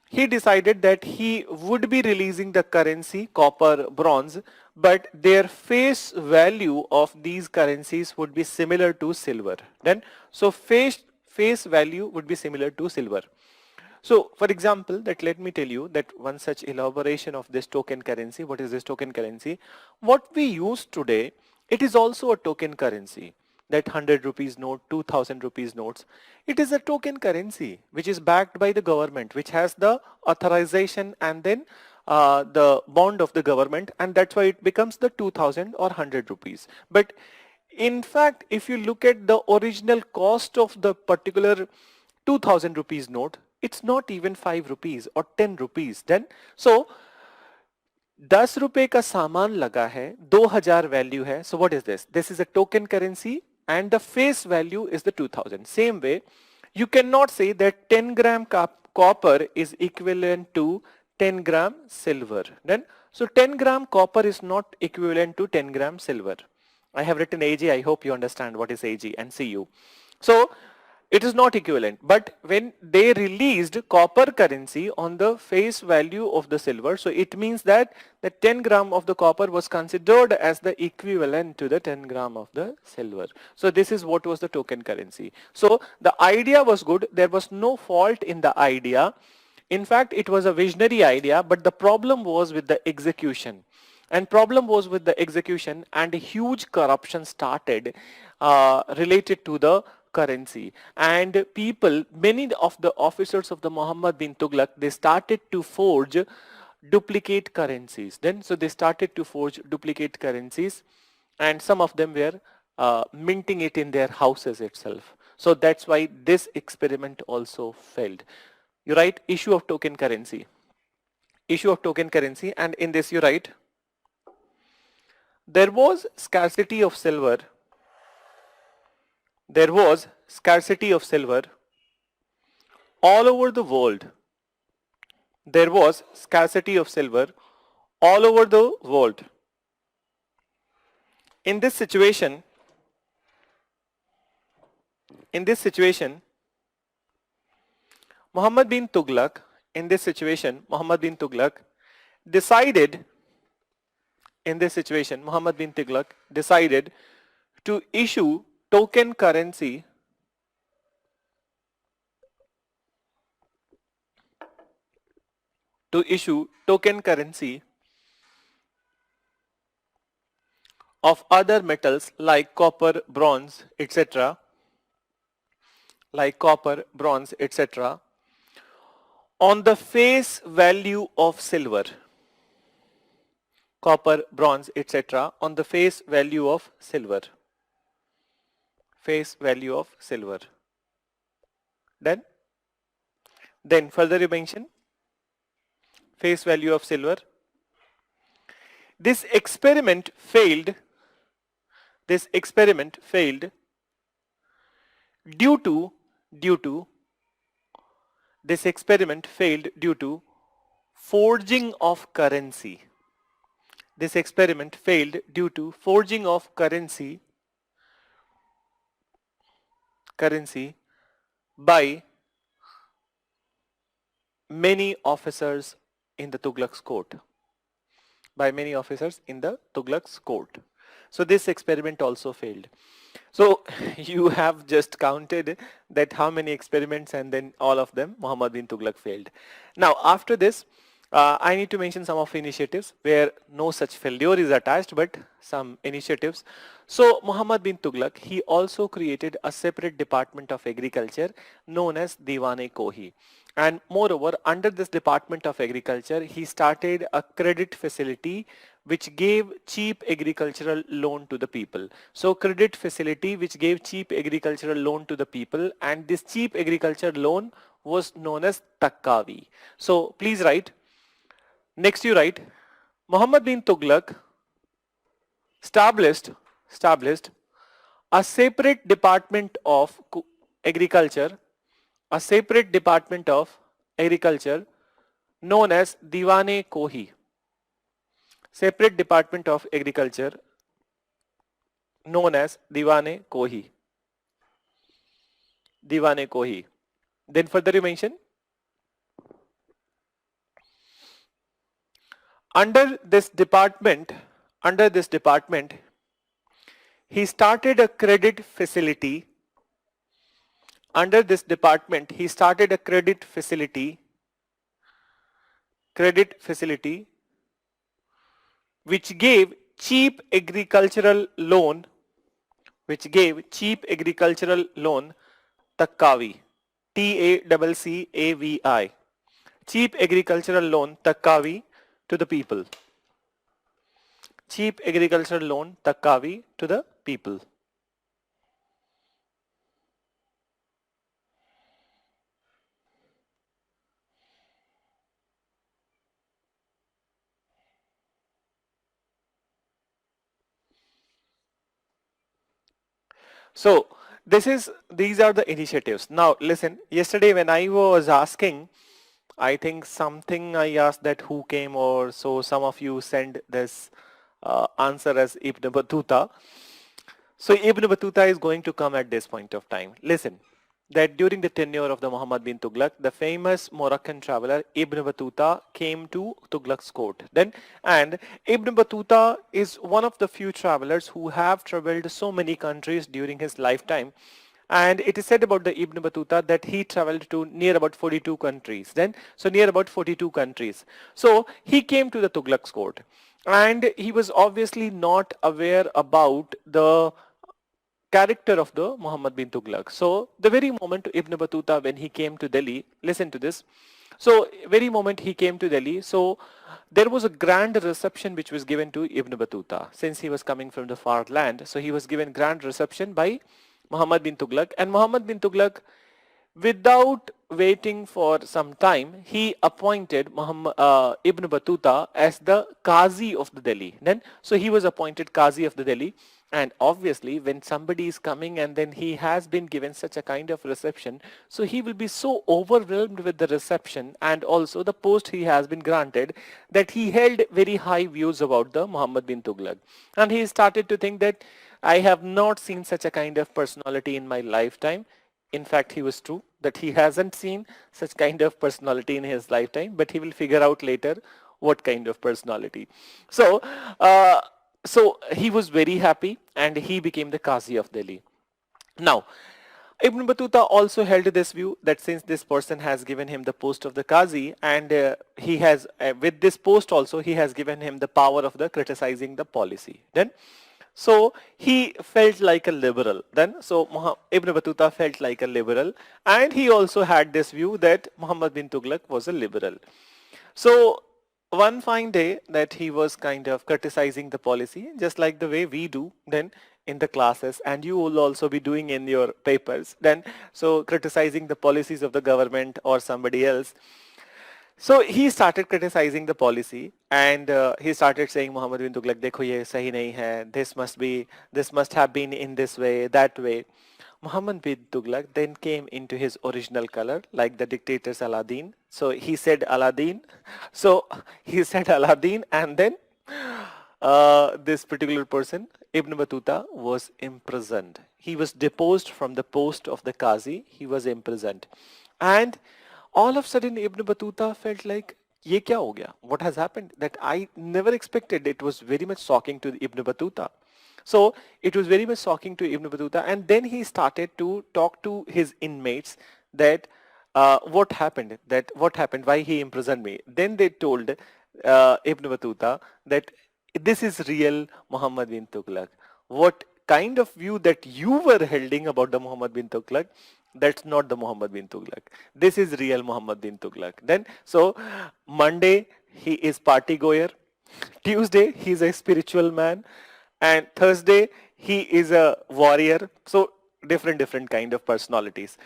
A: he decided that he would be releasing the currency copper, bronze, but their face value of these currencies would be similar to silver. Then so face value would be similar to silver. So for example, that let me tell you that one such elaboration of this token currency. What is this token currency? What we use today, it is also a token currency. That 100 rupees note, 2000 rupees notes, it is a token currency which is backed by the government, which has the authorization and then the bond of the government, and that's why it becomes the 2000 or 100 rupees. But in fact, if you look at the original cost of the particular 2000 rupees note, it's not even 5 rupees or 10 rupees. Then so 10 रुपए का सामान लगा है, 2000 value है. So what is this? This is a token currency and the face value is the 2000. Same way, you cannot say that 10 gram copper is equivalent to 10 gram silver. Then so 10 gram copper is not equivalent to 10 gram silver. I have written AG. I hope you understand what is AG and CU. So it is not equivalent, but when they released copper currency on the face value of the silver, so it means that the 10 gram of the copper was considered as the equivalent to the 10 gram of the silver. So this is what was the token currency. So the idea was good. There was no fault in the idea. In fact, it was a visionary idea, but the problem was with the execution. And and a huge corruption started related to the currency, and many of the officers of the Muhammad bin Tughlaq, they started to forge duplicate currencies. Then so they started to forge duplicate currencies, and some of them were minting it in their houses itself. So that's why this experiment also failed. You write issue of token currency, and in this you write there was scarcity of silver. There was scarcity of silver all over the world. There was scarcity of silver all over the world. In this situation, Muhammad bin Tughlaq decided to issue token currency of other metals like copper, bronze, etc. like copper, bronze, etc. on the face value of silver. Copper, bronze, etc. on the face value of silver. Face value of silver. Done? Then further you mention face value of silver. This experiment failed. This experiment failed due to this experiment failed due to forging of currency. This experiment failed due to forging of currency by many officers in the Tughlaq's court. By many officers in the Tughlaq's court. So this experiment also failed. So you have just counted that how many experiments, and then all of them Muhammad bin Tughlaq failed. Now after this I need to mention some of initiatives where no such failure is attached, but some initiatives. So Muhammad bin Tughlaq, he also created a separate department of agriculture known as Diwan-e-Kohi. And moreover, under this department of agriculture, he started a credit facility which gave cheap agricultural loan to the people. So credit facility which gave cheap agricultural loan to the people, and this cheap agriculture loan was known as Takkavi. So please write. Next you write, Muhammad bin Tughlaq established a separate department of agriculture, known as Diwan-e-Kohi. Separate department of agriculture known as Diwan-e-Kohi. Diwan-e-Kohi. Then further you mention, under this department, he started a credit facility. Under this department, he started a credit facility which gave cheap agricultural loan, Takkavi, Taccavi, cheap agricultural loan Takkavi to the people. Cheap agricultural loan Takkavi to the people. So these are the initiatives. Now listen, yesterday when I was asking, I think something I asked that who came, or so some of you send this answer as Ibn Battuta. So Ibn Battuta is going to come at this point of time. Listen, that during the tenure of the Muhammad bin Tughlaq, the famous Moroccan traveler Ibn Battuta came to Tughlaq's court. And Ibn Battuta is one of the few travelers who have traveled so many countries during his lifetime. And it is said about the Ibn Battuta that he traveled to near about 42 countries. Near about 42 countries. So he came to the Tughlaq's court, and he was obviously not aware about the character of the Muhammad bin Tughlaq. So the very moment Ibn Battuta, when he came to Delhi, listen to this. So very moment he came to Delhi, so there was a grand reception which was given to Ibn Battuta. Since he was coming from the far land, so he was given grand reception by Muhammad bin Tughlaq. And Muhammad bin Tughlaq, without waiting for some time, he appointed Ibn Battuta as the Qazi of the Delhi. So he was appointed Qazi of the Delhi. And obviously when somebody is coming and then he has been given such a kind of reception, so he will be so overwhelmed with the reception and also the post he has been granted, that he held very high views about the Muhammad bin Tughlaq. And he started to think that I have not seen such a kind of personality in my lifetime. In fact, he was true that he hasn't seen such kind of personality in his lifetime, but he will figure out later what kind of personality. So he was very happy and he became the Qazi of Delhi. Now, Ibn Battuta also held this view that since this person has given him the post of the Qazi, and he has with this post also he has given him the power of the criticizing the policy. So he felt like a liberal then. So Ibn Battuta felt like a liberal, and he also had this view that Muhammad bin Tughlaq was a liberal. So one fine day that he was kind of criticizing the policy, just like the way we do then in the classes, and you will also be doing in your papers then. So criticizing the policies of the government or somebody else. So he started criticizing the policy, and he started saying Muhammad bin Tughlaq, देखो ये सही नहीं है, this must have been in this way, that way. Muhammad bin Tughlaq then came into his original color, like the dictator Aladdin. So he said Aladdin. So he said Aladdin, and then this particular person, Ibn Battuta, was imprisoned. He was deposed from the post of the Qazi. He was imprisoned. And all of a sudden, Ibn Battuta felt like, ये क्या हो गया? What has happened? That I never expected. It was very much shocking to Ibn Battuta. So it was very much shocking to Ibn Battuta, and then he started to talk to his inmates that what happened, why he imprisoned me. Then they told Ibn Battuta that this is real Muhammad bin Tughlaq. What kind of view that you were holding about the Muhammad bin Tughlaq, that's not the Muhammad bin Tughlaq. This is real Muhammad bin Tughlaq. Then, so Monday, he is party goer. Tuesday, he is a spiritual man. And Thursday, he is a warrior. So different kind of personalities.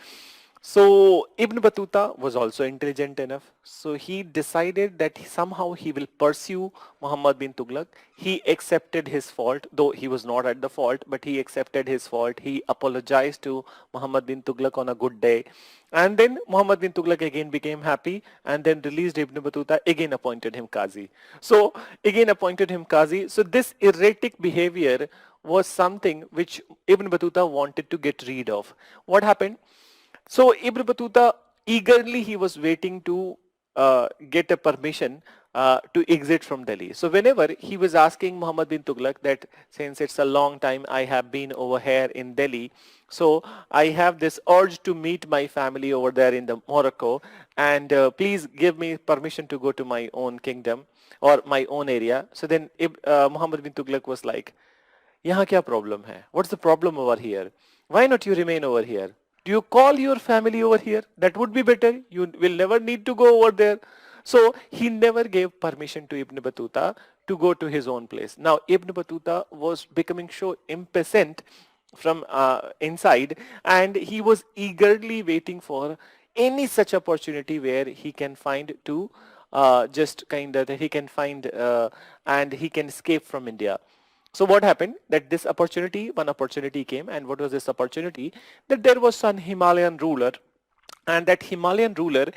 A: So Ibn Battuta was also intelligent enough. So he decided that somehow he will pursue Muhammad bin Tughlaq. He accepted his fault, though he was not at the fault, but he accepted his fault. He apologized to Muhammad bin Tughlaq on a good day. And then Muhammad bin Tughlaq again became happy and then released Ibn Battuta, again appointed him Qazi. So again appointed him Qazi. So this erratic behavior was something which Ibn Battuta wanted to get rid of. What happened? So Ibn Battuta eagerly he was waiting to get a permission to exit from Delhi. So whenever he was asking Muhammad bin Tughlaq that since it's a long time I have been over here in Delhi, so I have this urge to meet my family over there in the Morocco, and please give me permission to go to my own kingdom or my own area. So then Muhammad bin Tughlaq was like, यहाँ क्या problem है? What's the problem over here? Why not you remain over here? Do you call your family over here? That would be better. You will never need to go over there. So he never gave permission to Ibn Battuta to go to his own place. Now Ibn Battuta was becoming so impatient from inside, and he was eagerly waiting for any such opportunity where he can find to just kind of that he can find and he can escape from India. So what happened that one opportunity came, and what was this opportunity? That there was some Himalayan ruler, and that Himalayan ruler,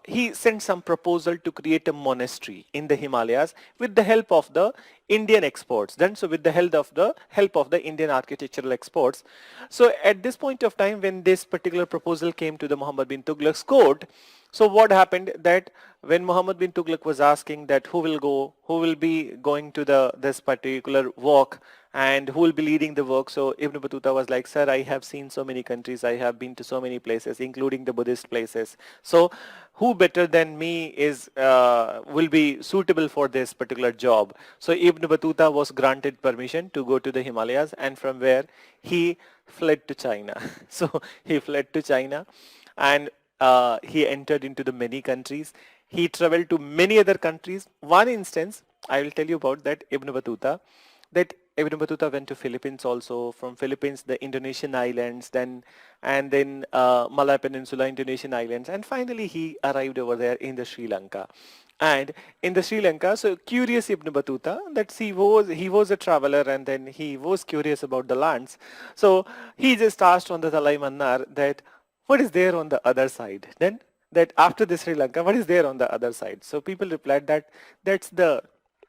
A: he sent some proposal to create a monastery in the Himalayas with the help of the Indian exports. So with the help of the Indian architectural exports. So at this point of time, when this particular proposal came to the Muhammad bin Tughlaq's court, so what happened that when Muhammad bin Tughlaq was asking that who will be going to this particular walk and who will be leading the work, so Ibn Battuta was like, sir, I have seen so many countries, I have been to so many places, including the Buddhist places. So who better than me will be suitable for this particular job? So Ibn Battuta was granted permission to go to the Himalayas, and from where he fled to China. So he fled to China, and he entered into the many countries. He traveled to many other countries. One instance I will tell you about that Ibn Battuta. That Ibn Battuta went to Philippines also. From Philippines, the Indonesian islands, then Malay Peninsula, Indonesian islands, and finally he arrived over there in the Sri Lanka. And in the Sri Lanka, so curious Ibn Battuta, that he was a traveler, and then he was curious about the lands. So he just asked on the Talai Mannar that what is there on the other side? Then that after the Sri Lanka, what is there on the other side? So people replied that that's the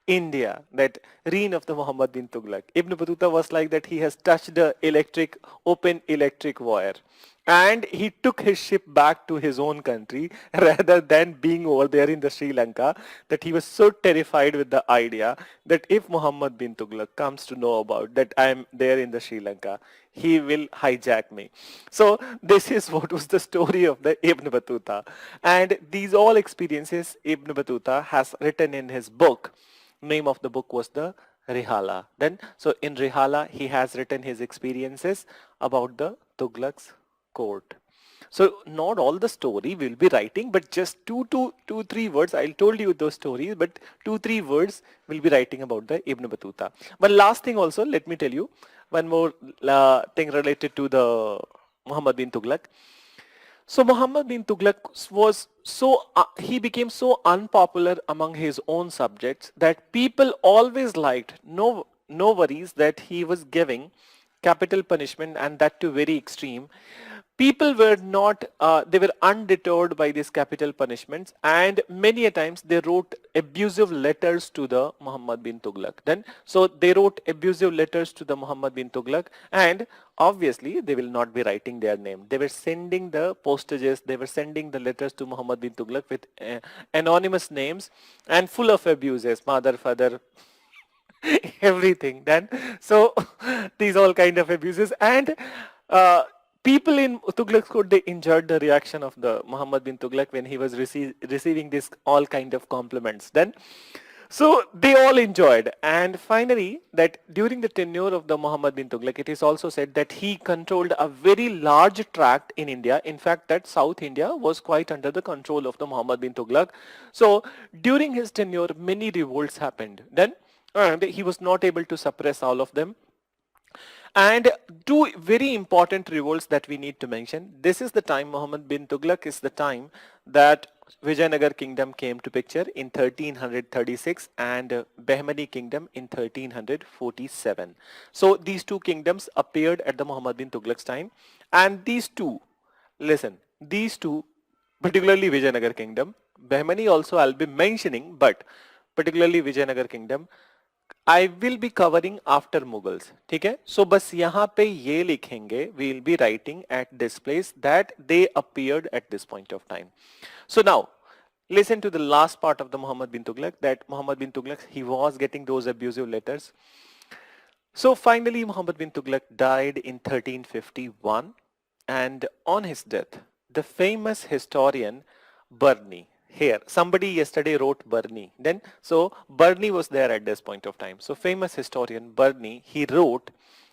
A: India, that reign of the Muhammad bin Tughlaq. Ibn Battuta was like that he has touched the open electric wire. And he took his ship back to his own country rather than being over there in the Sri Lanka, that he was so terrified with the idea that if Muhammad bin Tughlaq comes to know about that I am there in the Sri Lanka, he will hijack me. So this is what was the story of the Ibn Battuta. And these all experiences Ibn Battuta has written in his book. Name of the book was the Rihala. Then, so in Rihala, he has written his experiences about the Tughlaq's court. So not all the story we'll be writing, but just two, 3 words. I told you those stories, but 2, 3 words we'll be writing about the Ibn Battuta. One last thing also, let me tell you one more thing related to the Muhammad bin Tughlaq. So Muhammad bin Tughlaq was he became so unpopular among his own subjects that people always liked, no worries that he was giving capital punishment, and that too very extreme. People were not, they were undeterred by these capital punishments, and many a times they wrote abusive letters to the Muhammad bin Tughlaq. Then, so they wrote abusive letters to the Muhammad bin Tughlaq, and obviously they will not be writing their name. They were sending the postages, they were sending the letters to Muhammad bin Tughlaq with anonymous names and full of abuses, mother, father, everything. Then, so these all kind of abuses, and uh, people in Tughlaq's court, they enjoyed the reaction of the Muhammad bin Tughlaq when he was receiving this all kind of compliments. Then, so they all enjoyed, and finally, that during the tenure of the Muhammad bin Tughlaq, it is also said that he controlled a very large tract in India. In fact, that South India was quite under the control of the Muhammad bin Tughlaq. So during his tenure, many revolts happened. Then, and he was not able to suppress all of them. And two very important revolts that we need to mention. This is the time Muhammad bin Tughlaq is the time that Vijayanagar kingdom came to picture in 1336 and Behmani kingdom in 1347. So these two kingdoms appeared at the Muhammad bin Tughlaq's time, and these two, listen, these two, particularly Vijayanagar kingdom, Behmani also I'll be mentioning, but particularly Vijayanagar kingdom, I will be covering after Mughals. ठीक है? So बस यहाँ पे ये लिखेंगे, we will be writing at this place that they appeared at this point of time. So now, listen to the last part of the Muhammad bin Tughlaq, that Muhammad bin Tughlaq, he was getting those abusive letters. So finally, Muhammad bin Tughlaq died in 1351, and on his death, the famous historian Burni, here somebody yesterday wrote Burni, then so Burni was there at this point of time. So famous historian Burni, he wrote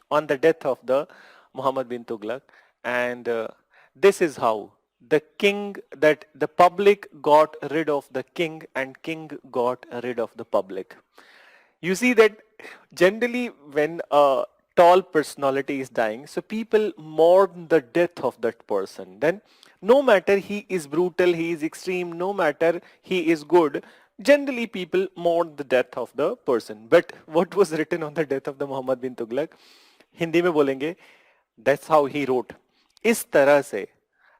A: on the death of the Muhammad bin Tughlaq, and this is how the king, that the public got rid of the king and king got rid of the public. You see that generally when a tall personality is dying, so people mourn the death of that person. Then no matter he is brutal, he is extreme, no matter he is good, generally people mourn the death of the person. But what was written on the death of the Muhammad bin Tughlaq? Hindi में बोलेंगे, that's how he wrote. इस तरह से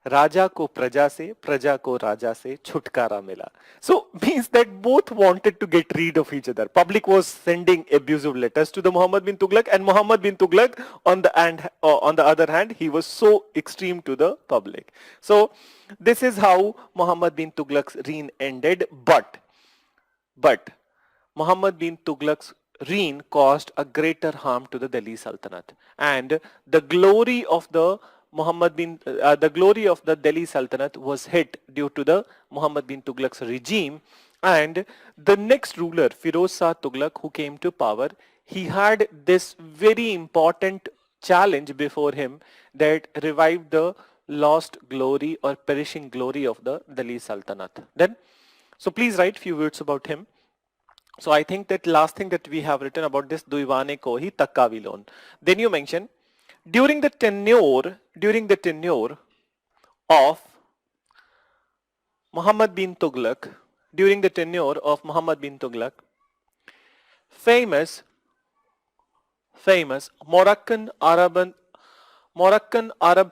A: राजा को प्रजा को राजा से छुटकारा मिला. So means that both wanted to get rid of each other. Public was sending abusive letters to the Muhammad bin Tughlaq, and Muhammad bin Tughlaq on the other hand, he was so extreme to the public. So this is how Muhammad bin Tughlaq's reign ended. But Muhammad bin Tughlaq's reign caused a greater harm to the Delhi Sultanate, and the glory of the Delhi Sultanate was hit due to the Muhammad bin Tughlaq's regime. And the next ruler, Firoz Shah Tughlaq, who came to power, he had this very important challenge before him that revived the lost glory or perishing glory of the Delhi Sultanate. Then, so please write few words about him. So I think that last thing that we have written about this, Duiwane ko hi takka vilon. Then you mention, during the tenure of Muhammad bin Tughlaq, famous Moroccan Arab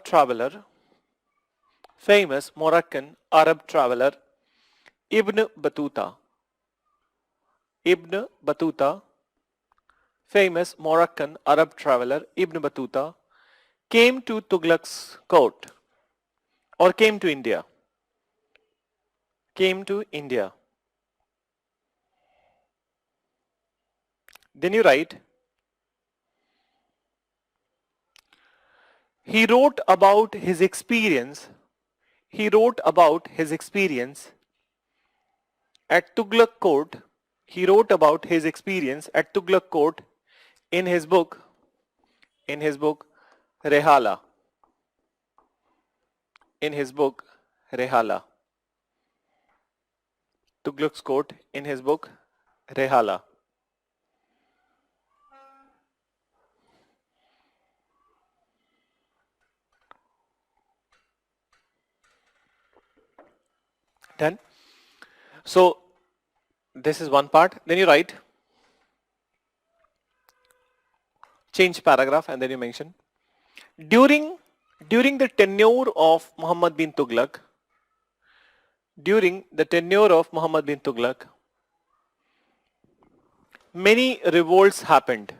A: traveler, Ibn Battuta, famous Moroccan Arab traveler Ibn Battuta came to Tughlaq's court, or came to India. Then you write, he wrote about his experience at Tughlaq court. he wrote about his experience at Tughlaq court in his book Rehala. In his book Rehala. Tughlaq's court in his book Rehala. Done. So this is one part. Then you write, change paragraph, and then you mention during the tenure of Muhammad bin Tughlaq, many revolts happened.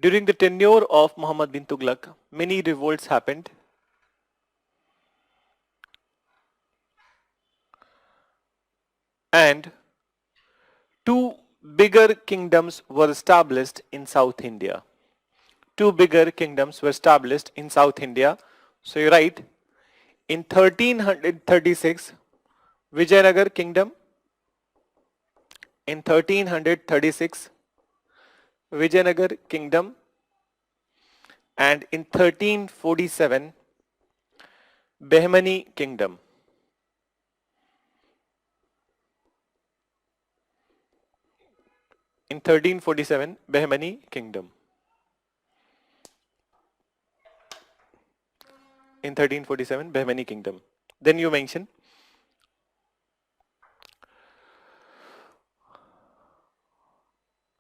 A: During the tenure of Muhammad bin Tughlaq, many revolts happened. And two bigger kingdoms were established in South India. Two bigger kingdoms were established in South India. So you write, in 1336, Vijayanagar kingdom. In 1336, Vijayanagar kingdom. And in 1347, Behmani kingdom. In 1347, Behmani kingdom. In 1347, Behmani kingdom. Then you mention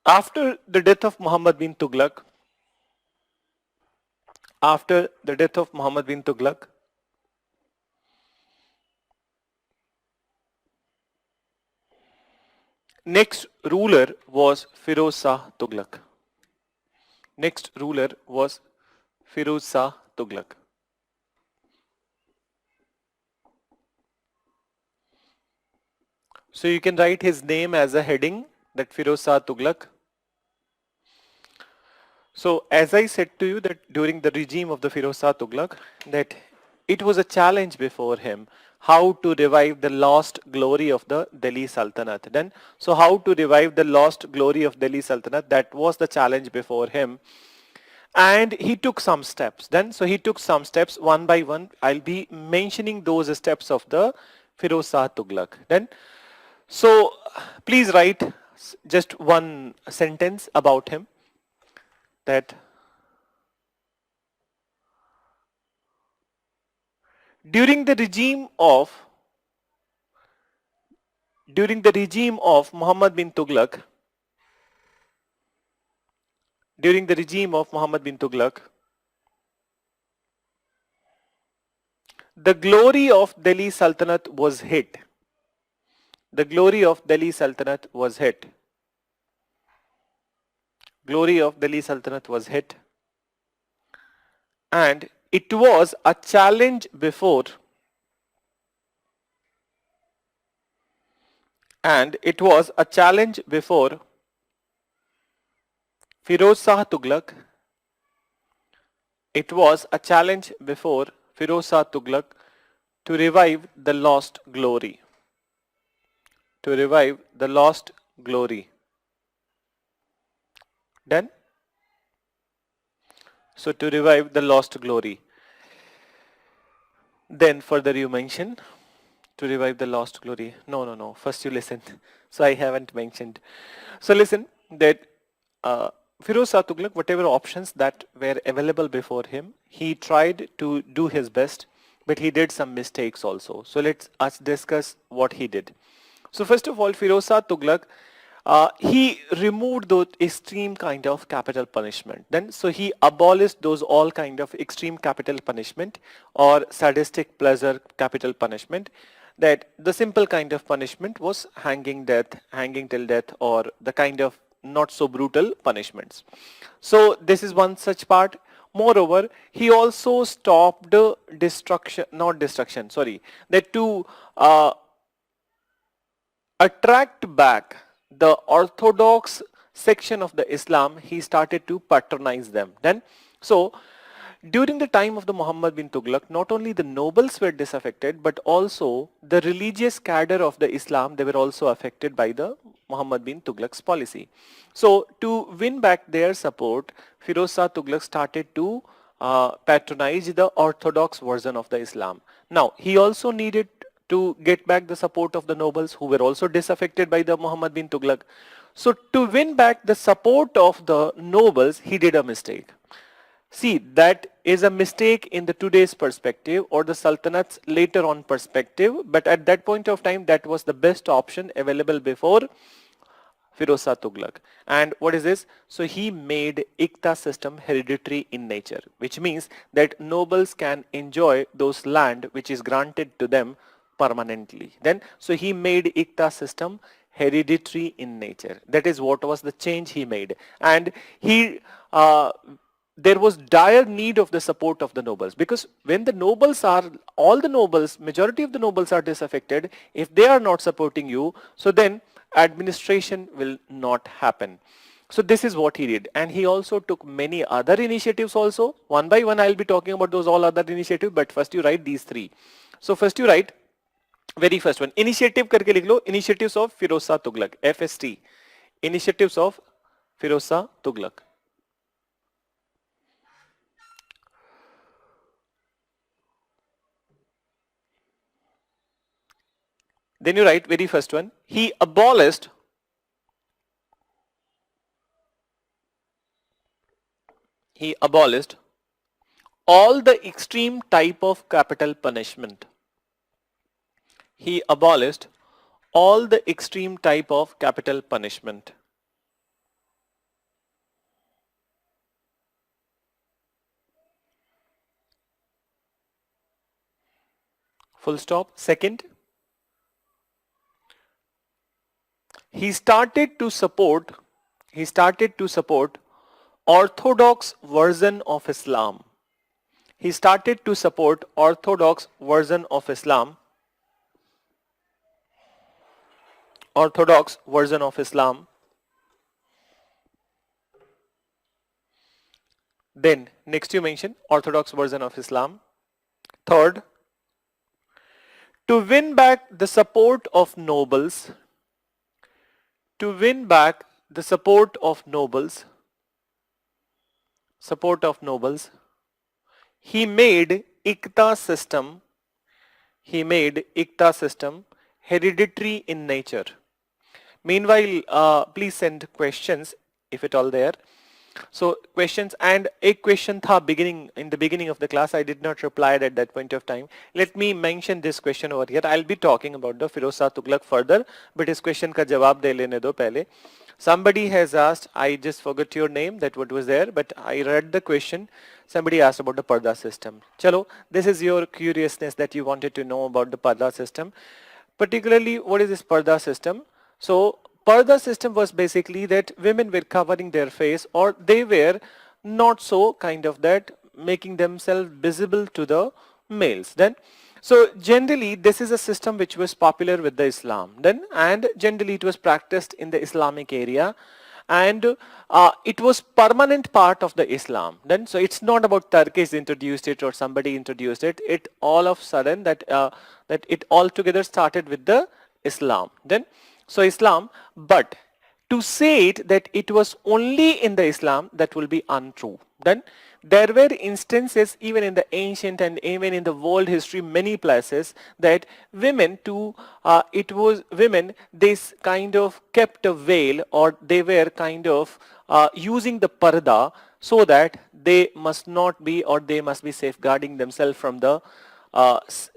A: after the death of Muhammad bin Tughlaq, next ruler was Firoz Shah Tughlaq. Next ruler was Firoz Shah Tughlaq. So you can write his name as a heading, that Firoz Shah Tughlaq. So as I said to you that during the regime of the Firoz Shah Tughlaq, that it was a challenge before him how to revive the lost glory of the Delhi Sultanate. Then, so how to revive the lost glory of Delhi Sultanate, that was the challenge before him. And he took some steps. So he took some steps one by one. I'll be mentioning those steps of the Firoz Shah Tughlaq. Then, so please write just one sentence about him, that during the regime of Muhammad bin Tughlaq, the glory of Delhi Sultanate was hit. The glory of Delhi Sultanate was hit. Glory of Delhi Sultanate was hit. And it was a challenge before. And it was a challenge before Firoz Shah Tughlaq. It was a challenge before Firoz Shah Tughlaq to revive the lost glory. To revive the lost glory. Done? So to revive the lost glory. Then further you mention to revive the lost glory. No. First you listen. So I haven't mentioned. So listen that Firoz Shah Tughlaq, whatever options that were available before him, he tried to do his best, but he did some mistakes also. So let's us discuss what he did. So first of all, Firoz Shah Tughlaq, he removed those extreme kind of capital punishment. Then, so he abolished those all kind of extreme capital punishment or sadistic pleasure capital punishment. That the simple kind of punishment was hanging till death, or the kind of not so brutal punishments. So this is one such part. Moreover, he also stopped that to attract back the orthodox section of the Islam, he started to patronize them. Then, so During the time of the Muhammad bin Tughlaq, not only the nobles were disaffected, but also the religious cadre of the Islam, they were also affected by the Muhammad bin Tughlaq's policy. So to win back their support, Firoz Shah Tughlaq started to patronize the orthodox version of the Islam. Now, he also needed to get back the support of the nobles who were also disaffected by the Muhammad bin Tughlaq. So to win back the support of the nobles, he did a mistake. See, that is a mistake in the today's perspective or the Sultanat's later on perspective, but at that point of time, that was the best option available before Firoz Shah Tughlaq. And what is this? So he made Ikta system hereditary in nature, which means that nobles can enjoy those land which is granted to them permanently. Then, so he made Ikta system hereditary in nature. That is what was the change he made. And he there was dire need of the support of the nobles, because when the nobles are, all the nobles, majority of the nobles are disaffected, if they are not supporting you, so then administration will not happen. So this is what he did. And he also took many other initiatives also. One by one I'll be talking about those all other initiatives, but first you write these three. So first you write, very first one, initiative करके लिख लो, initiatives of Firoz Shah Tughlaq, FST, initiatives of Firoz Shah Tughlaq. Then you write very first one, he abolished all the extreme type of capital punishment. He abolished all the extreme type of capital punishment. Full stop. Second, he started to support orthodox version of Islam. He started to support orthodox version of Islam. Orthodox version of Islam. Then next you mention orthodox version of Islam. Third, to win back the support of nobles. To win back the support of nobles, he made Ikta system hereditary in nature. Meanwhile, please send questions if at all there. So questions, and a question tha in the beginning of the class, I did not reply at that point of time. Let me mention this question over here. I'll be talking about the Firoz Shah Tughlaq further, but this question ka jawab de lene do pehle. Somebody has asked, I just forgot your name, that what was there, but I read the question. Somebody asked about the Parda system. Chalo, this is your curiousness that you wanted to know about the Parda system. Particularly, what is this Parda system? So Parda system was basically that women were covering their face, or they were not so kind of that making themselves visible to the males. Then, so generally this is a system which was popular with the Islam. Then, and generally it was practiced in the Islamic area, and it was permanent part of the Islam. Then, so it's not about Turkish introduced it or somebody introduced it. It all of a sudden that that it altogether started with the Islam. Then, so Islam, but to say it that it was only in the Islam, that will be untrue. Then there were instances even in the ancient and even in the world history, many places, that women they kind of kept a veil, or they were kind of using the parda, so that they must not be, or they must be safeguarding themselves from the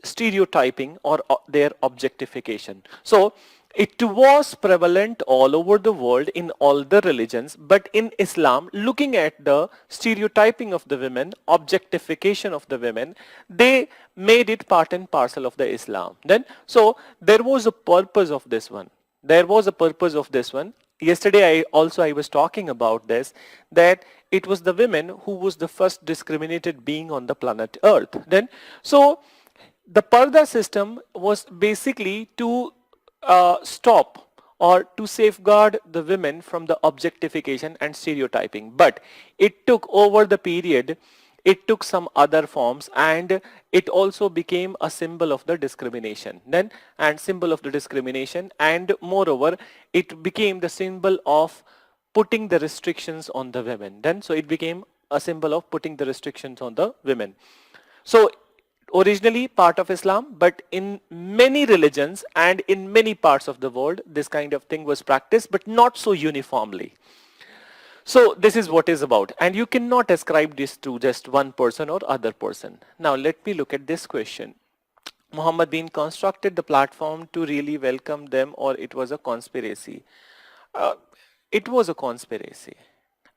A: stereotyping or their objectification. So it was prevalent all over the world in all the religions, but in Islam, looking at the stereotyping of the women, objectification of the women, they made it part and parcel of the Islam. Then, so there was a purpose of this one. Yesterday I was talking about this, that it was the women who was the first discriminated being on the planet Earth. Then, so the Parda system was basically to stop or to safeguard the women from the objectification and stereotyping. But it took over the period, it took some other forms, and it also became a symbol of the discrimination. Then, and symbol of the discrimination, and moreover, it became the symbol of putting the restrictions on the women. Then, so it became a symbol of putting the restrictions on the women. So originally part of Islam, but in many religions and in many parts of the world, this kind of thing was practiced, but not so uniformly. So this is what is about, and you cannot ascribe this to just one person or other person. Now let me look at this question. Muhammad bin constructed the platform to really welcome them, or it was a conspiracy? Uh, it was a conspiracy.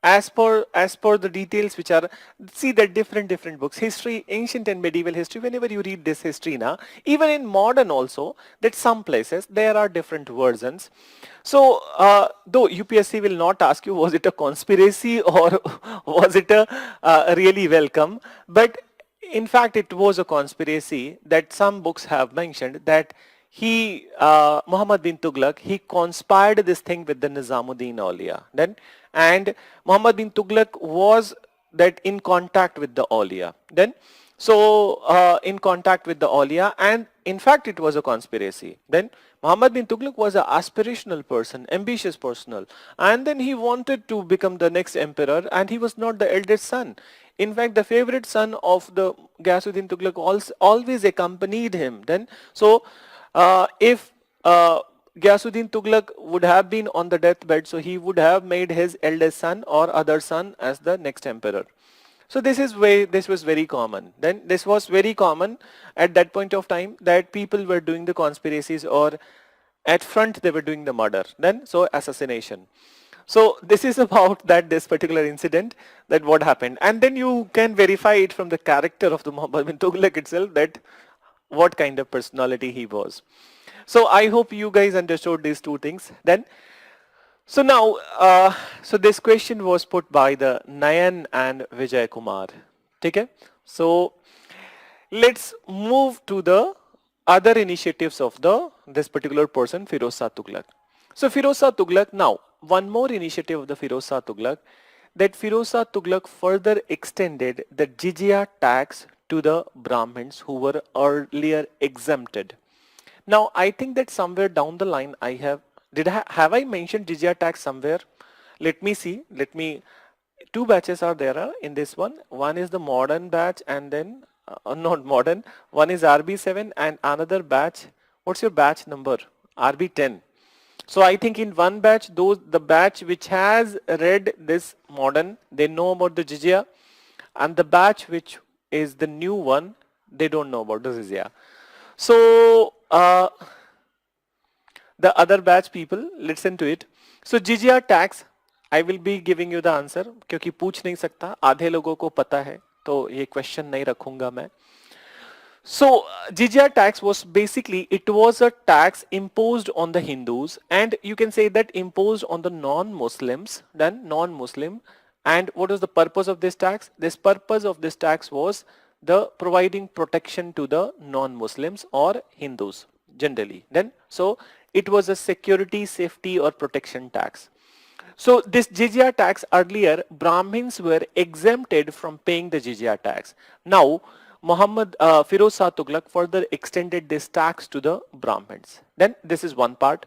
A: As per the details which are, see that different books, history, ancient and medieval history, whenever you read this history now, even in modern also, that some places there are different versions. So though UPSC will not ask you was it a conspiracy or was it a really welcome, but in fact it was a conspiracy, that some books have mentioned that he, Muhammad bin Tughlaq, he conspired this thing with the Nizamuddin Auliya. Then, and Muhammad bin Tughlaq was that in contact with the Auliya. Then, so in contact with the Auliya, and in fact it was a conspiracy. Then Muhammad bin Tughlaq was an aspirational person, ambitious person, and then he wanted to become the next emperor, and he was not the eldest son. In fact, the favorite son of the Ghiyasuddin Tughlaq always accompanied him. Then, so if Ghiyasuddin Tughlaq would have been on the deathbed, so he would have made his eldest son or other son as the next emperor. So this was very common. Then this was very common at that point of time, that people were doing the conspiracies, or at front they were doing the murder. Then so assassination. So this is about this particular incident, that what happened, and then you can verify it from the character of the Muhammad bin Tughlaq itself, that what kind of personality he was. So I hope you guys understood these two things. Then, so now, so this question was put by the Nayan and Vijay Kumar. Okay? So let's move to the other initiatives of this particular person, Firoz Shah Tughlaq. So Firoz Shah Tughlaq, now one more initiative of the Firoz Shah Tughlaq, that Firoz Shah Tughlaq further extended the jizya tax to the Brahmins who were earlier exempted. Now I think that somewhere down the line I have I mentioned jizya tax somewhere? Let me see. Two batches are there in this one. One is the modern batch, and then not modern. One is RB7 and another batch. What's your batch number? RB10. So I think in one batch, the batch which has read this modern, they know about the jizya, and the batch which is the new one, they don't know about the jizya. So the other batch people, listen to it. So jizya tax, I will be giving you the answer, क्योंकि पूछ नहीं सकता, आधे लोगों को पता है, तो ये question नहीं रखूंगा मैं. So jizya tax was basically, it was a tax imposed on the Hindus, and you can say that imposed on the non-Muslims, and what was the purpose of this tax? This purpose of this tax was the providing protection to the non-Muslims or Hindus generally. Then, so it was a security, safety or protection tax. So this jizya tax, earlier Brahmins were exempted from paying the jizya tax. Now Firoz Shah Tughlaq further extended this tax to the Brahmins. Then this is one part.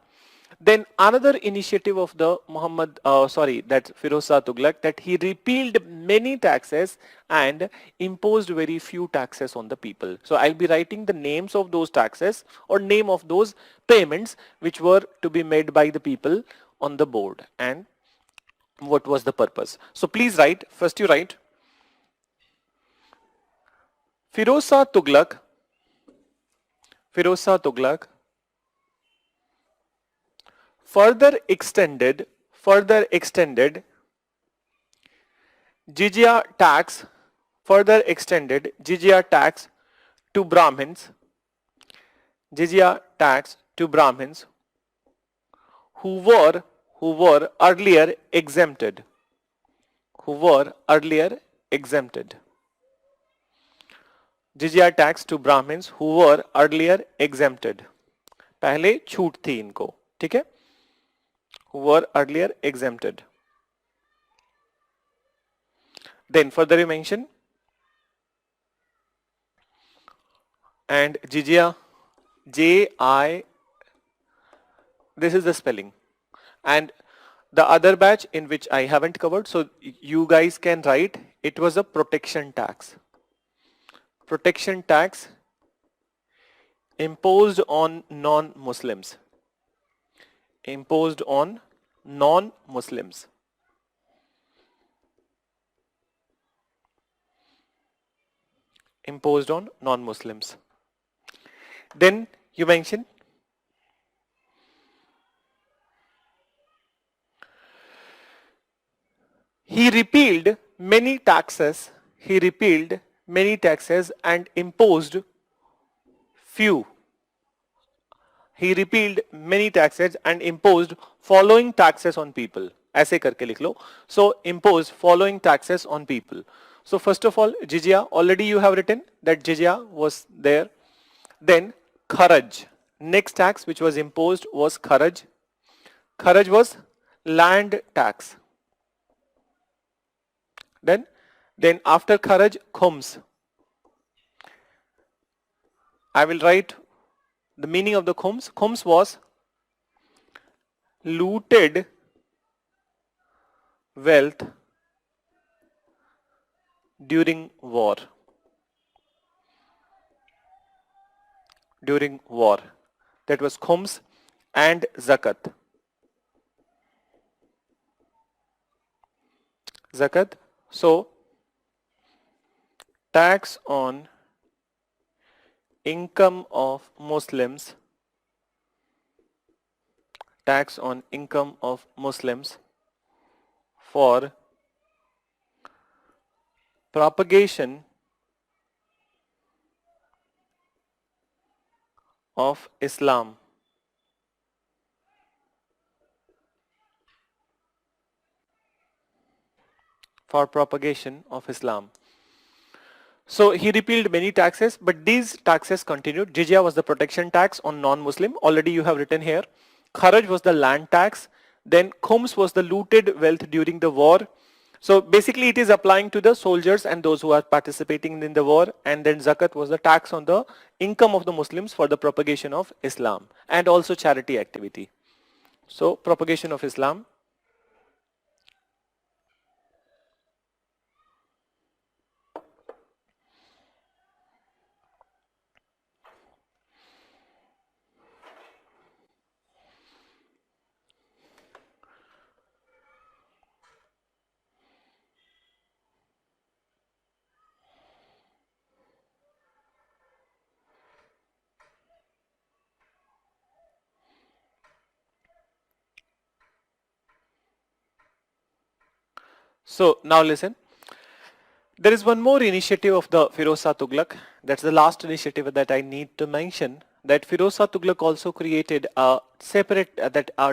A: Then another initiative of the Firoz Shah Tughlaq, that he repealed many taxes and imposed very few taxes on the people. So I'll be writing the names of those taxes or name of those payments which were to be made by the people on the board, and what was the purpose. So please write, first you write Firoz Shah Tughlaq further extended jizya tax to Brahmins who were earlier exempted. Jizya tax to Brahmins who were earlier exempted. पहले छूट थी इनको, ठीक है? Who were earlier exempted. Then further you mention and Jizya, J-I, this is the spelling. And the other batch in which I haven't covered, so you guys can write, it was a protection tax. Protection tax imposed on non-Muslims. Imposed on non-Muslims. Imposed on non-Muslims. Then you mention he repealed many taxes. He repealed many taxes and imposed few. He repealed many taxes and imposed following taxes on people. ऐसे करके लिख लो. So imposed following taxes on people. So first of all, jizya, already you have written that jizya was there. Then kharaj. Next tax which was imposed was kharaj. Kharaj was land tax. Then after kharaj, khums. I will write the meaning of the khums. Khums was looted wealth during war. During war. That was khums and zakat. Zakat. So, tax on income of Muslims. Tax on income of Muslims for propagation of Islam. For propagation of Islam. So he repealed many taxes, but these taxes continued. Jizya was the protection tax on non-Muslim. Already you have written here. Kharaj was the land tax. Then khums was the looted wealth during the war. So basically it is applying to the soldiers and those who are participating in the war. And then zakat was the tax on the income of the Muslims for the propagation of Islam and also charity activity. So propagation of Islam. So now listen, there is one more initiative of the Firoz Shah Tughlaq. That's the last initiative that I need to mention, that Firoz Shah Tughlaq also created a separate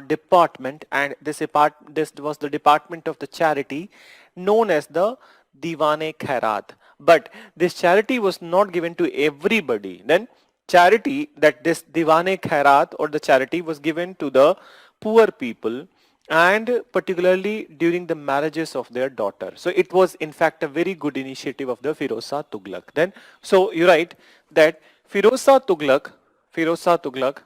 A: department, and this was the department of the charity known as the Diwan-e Khairat. But this charity was not given to everybody. Then charity, that this Diwan-e Khairat or the charity was given to the poor people, and particularly during the marriages of their daughter. So it was in fact a very good initiative of the Firoz Shah Tughlaq. Then, so you write that Firoz Shah Tughlaq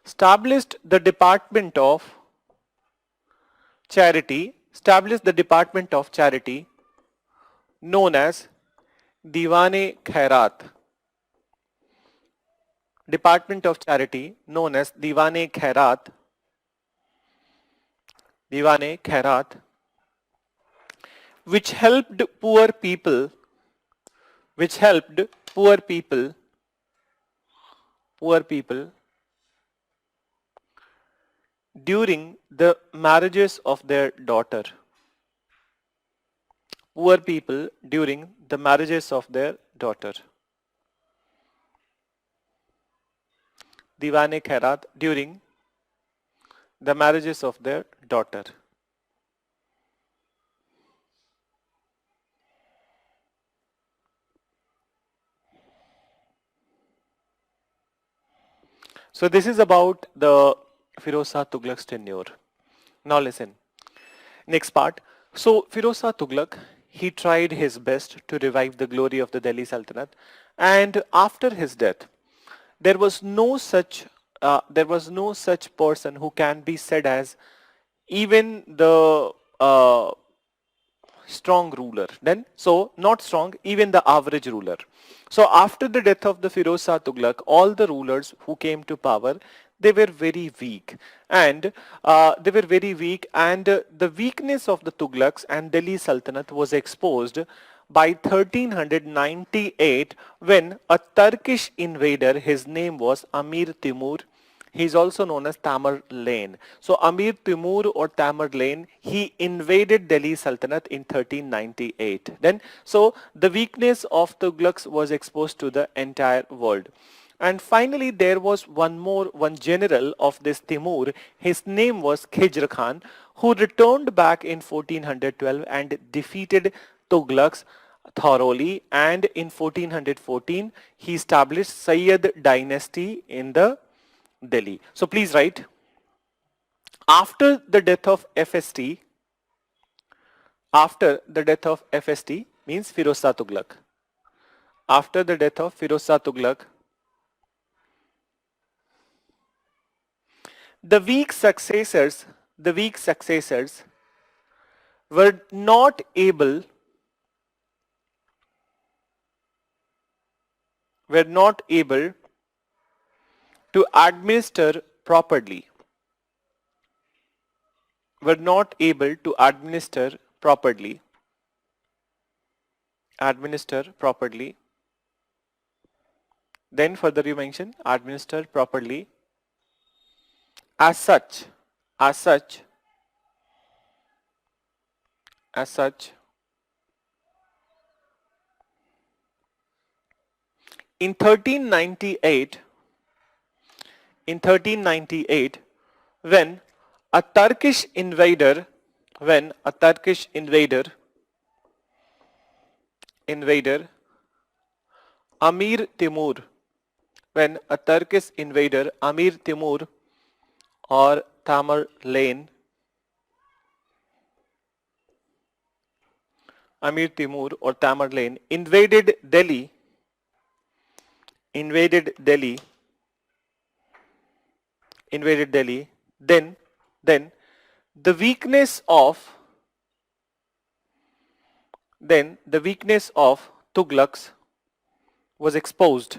A: established the department of charity, known as Diwan-e Khairat. Department of charity known as Diwan-e Khairat. Diwan-e Khairat, which helped poor people during the marriages of their daughter. Poor people during the marriages of their daughter. Diwan-e Khairat during the marriages of their daughter. So this is about the Firoz Shah Tughlaq's tenure. Now listen, next part. So Firoz Shah Tughlaq, he tried his best to revive the glory of the Delhi Sultanate, and after his death, there was no such person who can be said as even the strong ruler. Then, so not strong, even the average ruler. So after the death of the Firoz Shah Tughlaq, all the rulers who came to power, they were very weak, and the weakness of the Tughlaqs and Delhi Sultanate was exposed by 1398 when a Turkish invader, his name was Amir Timur. He is also known as Tamerlane. So Amir Timur or Tamerlane, he invaded Delhi Sultanate in 1398. Then, so the weakness of Tughlaqs was exposed to the entire world. And finally, there was one general of this Timur. His name was Khijr Khan, who returned back in 1412 and defeated Tughlaqs thoroughly. And in 1414, he established Sayyid dynasty in the Delhi. So please write, after the death of FST means Firoz Shah Tughlaq. After the death of Firoz Shah Tughlaq, the weak successors were not able to administer properly. Then further you mention administer properly. As such, in 1398, when a Turkish invader Amir Timur, or Tamerlane, invaded Delhi, then the weakness of Tughlaqs was exposed.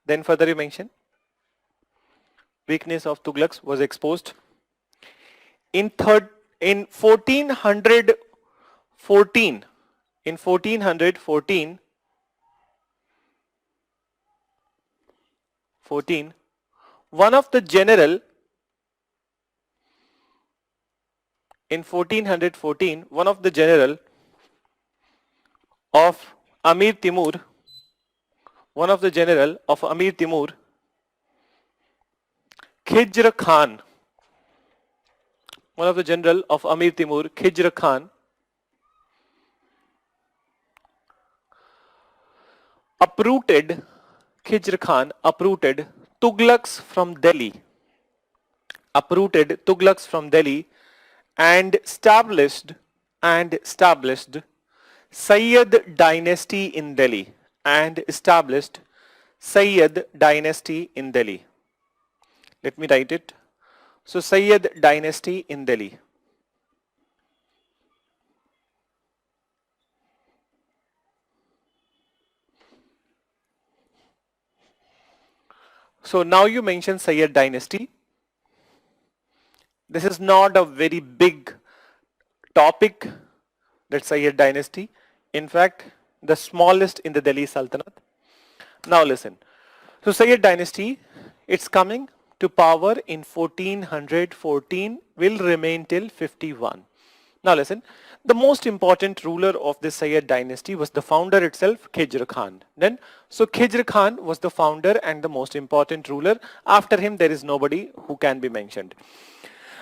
A: Then further you mention weakness of Tughlaqs was exposed. In 1414, one of the general of Amir Timur, Khijr Khan, uprooted Tughlaqs from Delhi, and established Sayyid dynasty in Delhi. Let me write it. So Sayyid dynasty in Delhi. So now you mention Sayyid dynasty. This is not a very big topic, that Sayyid dynasty. In fact, the smallest in the Delhi Sultanate. Now listen. So Sayyid dynasty, it's coming to power in 1414, will remain till 51. Now listen, the most important ruler of this Sayyid dynasty was the founder itself, Khijr Khan. So Khijr Khan was the founder and the most important ruler. After him, there is nobody who can be mentioned.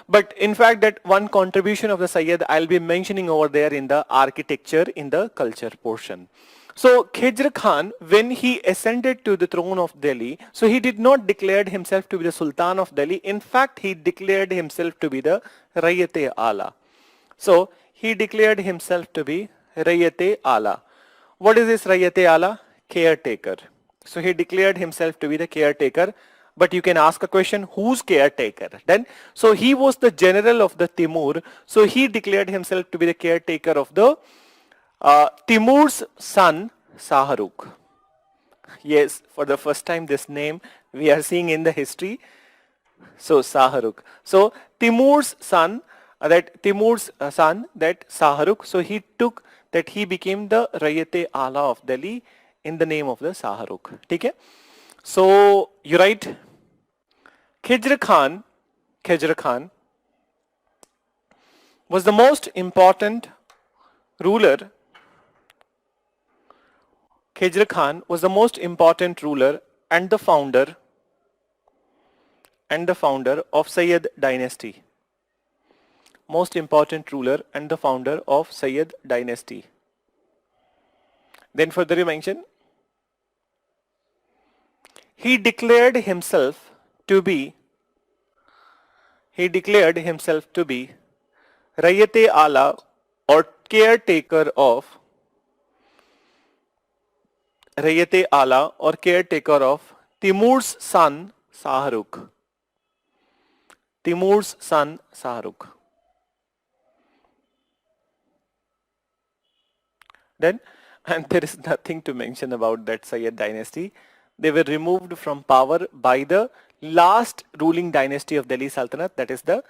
A: But in fact, that one contribution of the Sayyid I'll be mentioning over there in the architecture, in the culture portion. So Khizr Khan, when he ascended to the throne of Delhi, so he did not declare himself to be the Sultan of Delhi. In fact, he declared himself to be the Rayat-e-Ala. So he declared himself to be Rayat-e-Ala. What is this Rayat-e-Ala? Caretaker. So he declared himself to be the caretaker. But you can ask a question, who's caretaker? Then, so he was the general of the Timur. So he declared himself to be the caretaker of the Timur's son, Shahrukh. Yes, for the first time this name we are seeing in the history. So Shahrukh. So Timur's son, that Shahrukh. So he took that he became the Rayat-e-Ala of Delhi in the name of the Shahrukh. Okay? So you write Khizr Khan was the most important ruler. Khizr Khan was the most important ruler and the founder of Sayyid dynasty. Most important ruler and the founder of Sayyid dynasty. Then further you mention, he declared himself to be Rayat-e-Ala or caretaker of Timur's son Shahrukh. Timur's son Shahrukh. Then, and there is nothing to mention about that Sayyid dynasty. They were removed from power by the last ruling dynasty of Delhi Sultanate, that is the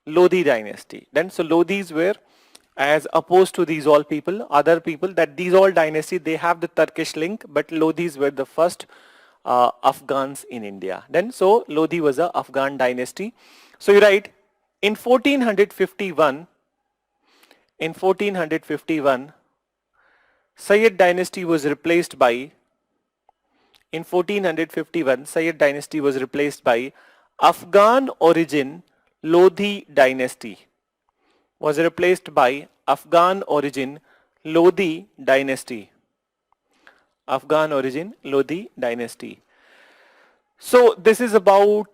A: Lodhi dynasty. Then, so Lodhis were, as opposed to these all people, other people, that these all dynasty, they have the Turkish link, but Lodhis were the first Afghans in India. Then, so Lodhi was a Afghan dynasty. So you write, in 1451, Sayyid dynasty was replaced by, Afghan origin Lodhi dynasty. Was replaced by Afghan origin Lodhi dynasty. So this is about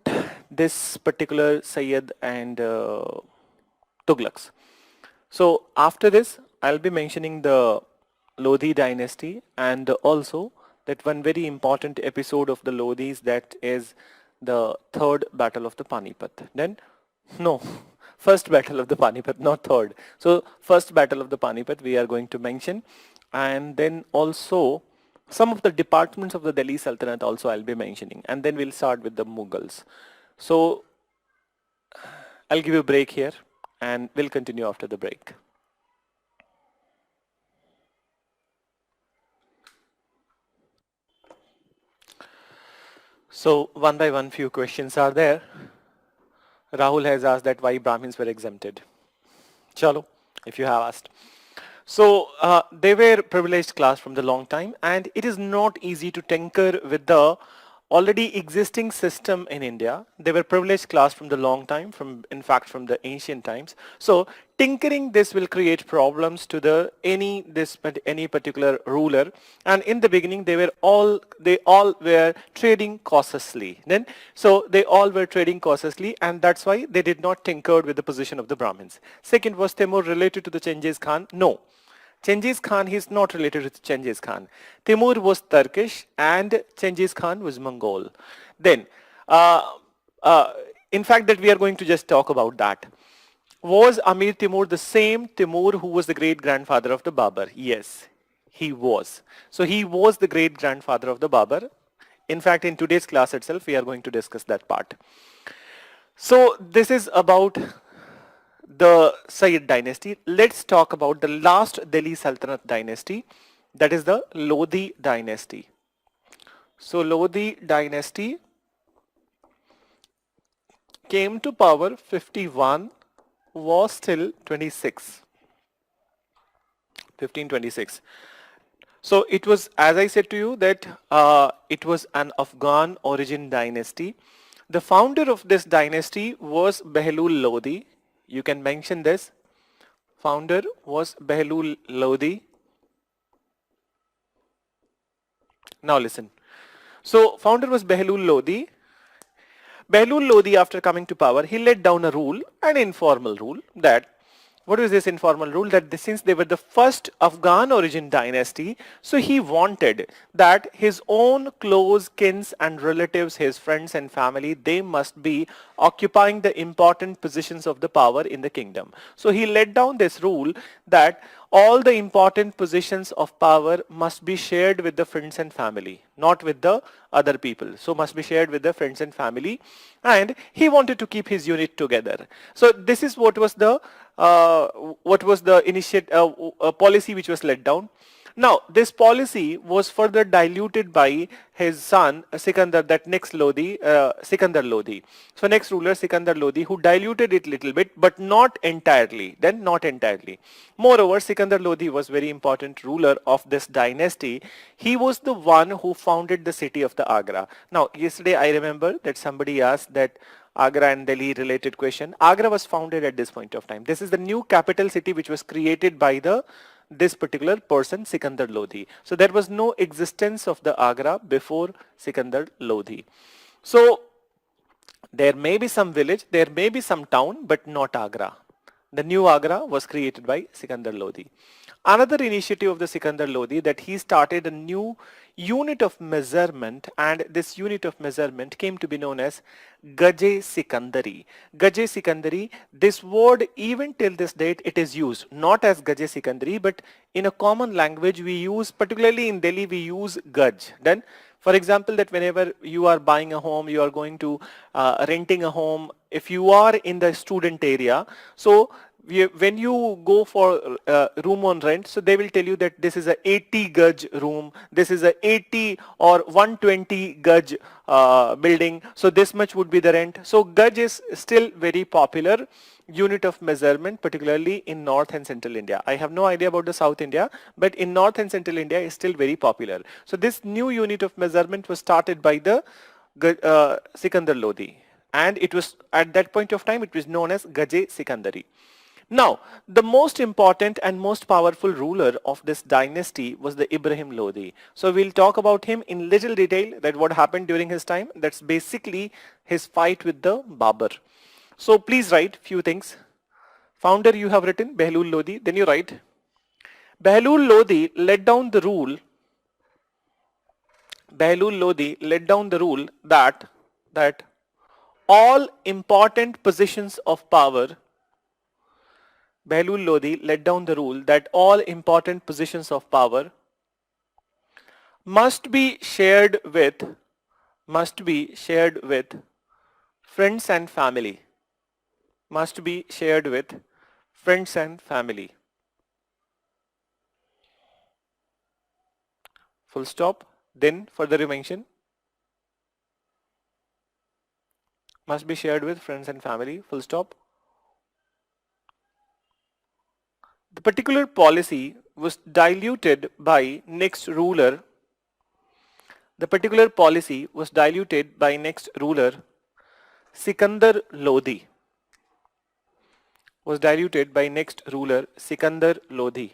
A: this particular Sayyid and Tughlaqs. So after this, I'll be mentioning the Lodhi dynasty and also that one very important episode of the Lodhis, that is the third battle of the Panipat. Then, no, first battle of the Panipat, not third. So first battle of the Panipat we are going to mention, and then also some of the departments of the Delhi Sultanate also I'll be mentioning, and then we'll start with the Mughals. So I'll give you a break here and we'll continue after the break. So one by one few questions are there. Rahul has asked that why Brahmins were exempted. Chalo, if you have asked. So they were privileged class from the long time, and it is not easy to tinker with the already existing system in India. They were privileged class from the long time, in fact from the ancient times. So tinkering this will create problems to any particular ruler. And in the beginning they all were trading cautiously. So they all were trading cautiously, and that's why they did not tinker with the position of the Brahmins. Second, was Timur related to the Genghis Khan? No. Genghis Khan, he is not related to Genghis Khan. Timur was Turkish and Genghis Khan was Mongol. Then, in fact that we are going to just talk about that. Was Amir Timur the same Timur who was the great-grandfather of the Babur? Yes, he was. So he was the great-grandfather of the Babur. In fact, in today's class itself, we are going to discuss that part. So this is about the Sayyid dynasty. Let's talk about the last Delhi Sultanate dynasty, that is the Lodhi dynasty. So Lodhi dynasty came to power 51, was till 1526. So it was, as I said to you, that it was an Afghan origin dynasty. The founder of this dynasty was Behlul Lodhi. You can mention this. Founder was Behlul Lodhi. Now listen. So founder was Behlul Lodi. Behlul Lodi, after coming to power, he laid down a rule, an informal rule, that what is this informal rule? That since they were the first Afghan origin dynasty, so he wanted that his own close kins and relatives, his friends and family, they must be occupying the important positions of the power in the kingdom. So he laid down this rule that all the important positions of power must be shared with the friends and family, not with the other people. So must be shared with the friends and family, and he wanted to keep his unit together. So this is what was the policy which was laid down. Now, this policy was further diluted by his son Sikandar, that next Lodi, Sikandar Lodi. So next ruler Sikandar Lodi, who diluted it little bit, but not entirely. Then not entirely. Moreover, Sikandar Lodi was very important ruler of this dynasty. He was the one who founded the city of the Agra. Now, yesterday I remember that somebody asked that Agra and Delhi related question. Agra was founded at this point of time. This is the new capital city which was created by this particular person, Sikandar Lodi. So there was no existence of the Agra before Sikandar Lodi. So there may be some village, there may be some town, but not Agra. The new Agra was created by Sikandar Lodi. Another initiative of the Sikandar Lodi, that he started a new unit of measurement, and this unit of measurement came to be known as Gaje Sikandari. Gaje Sikandari, this word even till this date it is used not as Gaje Sikandari, but in a common language we use, particularly in Delhi we use Gaj. Then for example, that whenever you are buying a home, you are going to renting a home, if you are in the student area, so when you go for room on rent, so they will tell you that this is a 80 gaj room, this is a 80 or 120 gaj building, so this much would be the rent. So gaj is still very popular unit of measurement, particularly in North and Central India. I have no idea about the South India, but in North and Central India is still very popular. So this new unit of measurement was started by the Sikandar Lodi, and it was at that point of time it was known as Gaje Sikandari. Now, the most important and most powerful ruler of this dynasty was the Ibrahim Lodi. So we'll talk about him in little detail, that what happened during his time. That's basically his fight with the Babur. So please write few things. Founder you have written Behlul Lodi, then you write Behlul Lodi laid down the rule. Behlul Lodi laid down the rule that all important positions of power. Behlul Lodi laid down the rule that all important positions of power must be shared with friends and family. Must be shared with friends and family. Full stop. Then further you mention must be shared with friends and family. Full stop. The particular policy was diluted by next ruler. The particular policy was diluted by next ruler Sikandar Lodi. Was diluted by next ruler Sikandar Lodi.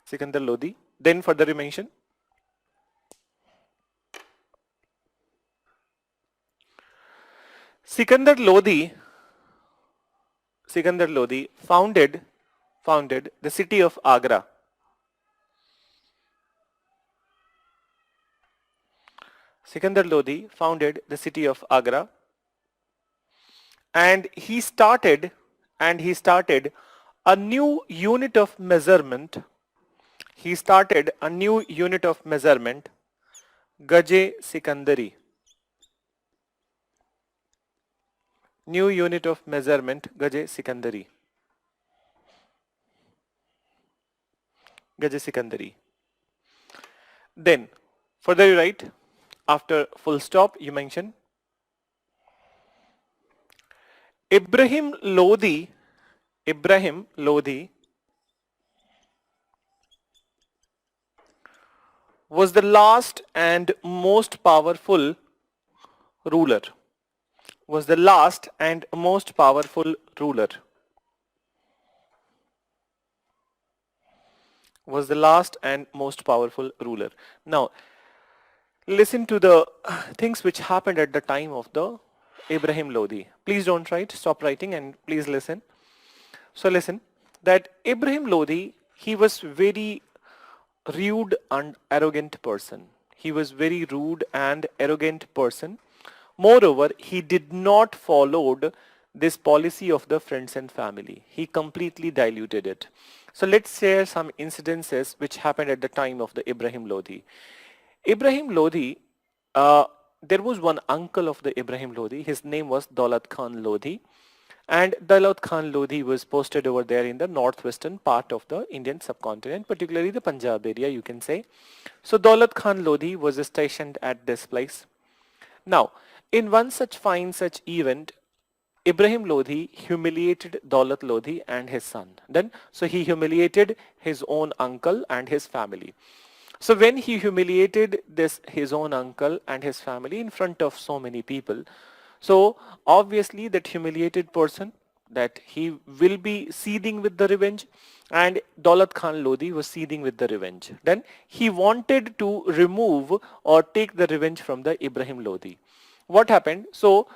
A: Sikandar Lodi. Then further you mention Sikandar Lodi founded the city of Agra. Sikandar Lodi founded the city of Agra, and he started a new unit of measurement. He started a new unit of measurement, Gaje Sikandari. New unit of measurement, Gaje Sikandari. Gaje Sikandari. Then further you write, after full stop you mention Ibrahim Lodi was the last and most powerful ruler. Was the last and most powerful ruler. was the last and most powerful ruler. Now, listen to the things which happened at the time of the Ibrahim Lodi. Please don't write, stop writing and please listen. So listen, that Ibrahim Lodi, he was very rude and arrogant person. He was very rude and arrogant person. Moreover, he did not followed this policy of the friends and family. He completely diluted it. So let's share some incidences which happened at the time of the Ibrahim Lodi. Ibrahim Lodi, there was one uncle of the Ibrahim Lodi. His name was Daulat Khan Lodi. And Daulat Khan Lodi was posted over there in the northwestern part of the Indian subcontinent, particularly the Punjab area, you can say. So Daulat Khan Lodi was stationed at this place. Now, in one such event, Ibrahim Lodi humiliated Daulat Lodi and his son. So he humiliated his own uncle and his family. So when he humiliated his own uncle and his family in front of so many people, so obviously that humiliated person, that he will be seething with the revenge, and Daulat Khan Lodi was seething with the revenge. Then he wanted to remove or take the revenge from the Ibrahim Lodi. What happened? So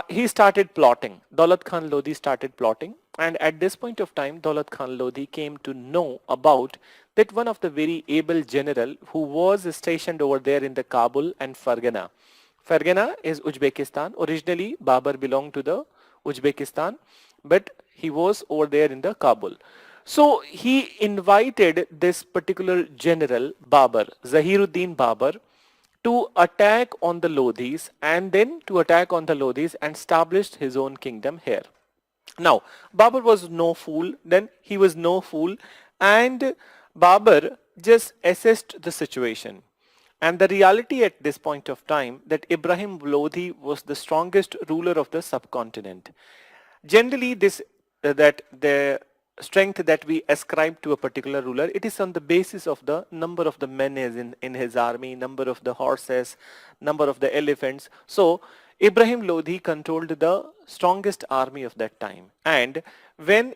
A: he started plotting. Daulat Khan Lodi started plotting, and at this point of time Daulat Khan Lodi came to know about that one of the very able general who was stationed over there in the Kabul and Fargana. Fargana is Uzbekistan. Originally Babur belonged to the Uzbekistan, but he was over there in the Kabul. So he invited this particular general Babur, Zahiruddin Babur, to attack on the Lodhis and established his own kingdom here. Now, Babur was no fool, and Babur just assessed the situation. And the reality at this point of time that Ibrahim Lodi was the strongest ruler of the subcontinent. Generally, that the strength that we ascribe to a particular ruler, it is on the basis of the number of the men in his army, number of the horses, number of the elephants. So Ibrahim Lodi controlled the strongest army of that time. And when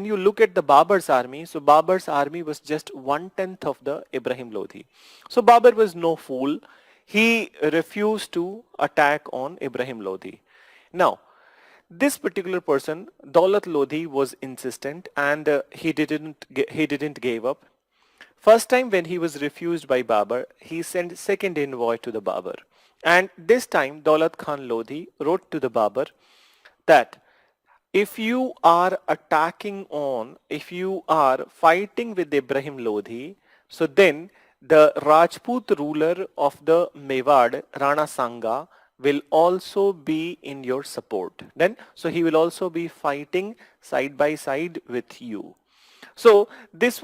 A: you look at the Babur's army, so Babur's army was just 1/10 of the Ibrahim Lodi. So Babur was no fool. He refused to attack on Ibrahim Lodi. Now, this particular person, Daulat Lodi, was insistent, and he didn't give up. First time when he was refused by Babur, he sent second envoy to the Babur. And this time Daulat Khan Lodi wrote to the Babur that if you are fighting with Ibrahim Lodi, so then the Rajput ruler of the Mewad, Rana Sanga, will also be in your support. So he will also be fighting side by side with you. So this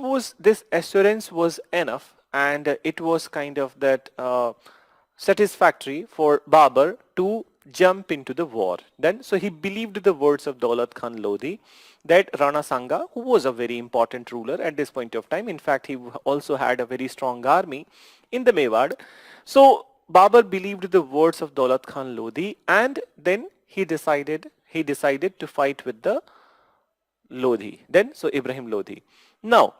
A: assurance was enough, and it was kind of that satisfactory for Babur to jump into the war. So he believed the words of Daulat Khan Lodi that Rana Sanga, who was a very important ruler at this point of time, in fact he also had a very strong army in the Mewad. So Babur believed the words of Daulat Khan Lodi, and then he decided to fight with the Lodi. So Ibrahim Lodi. Now,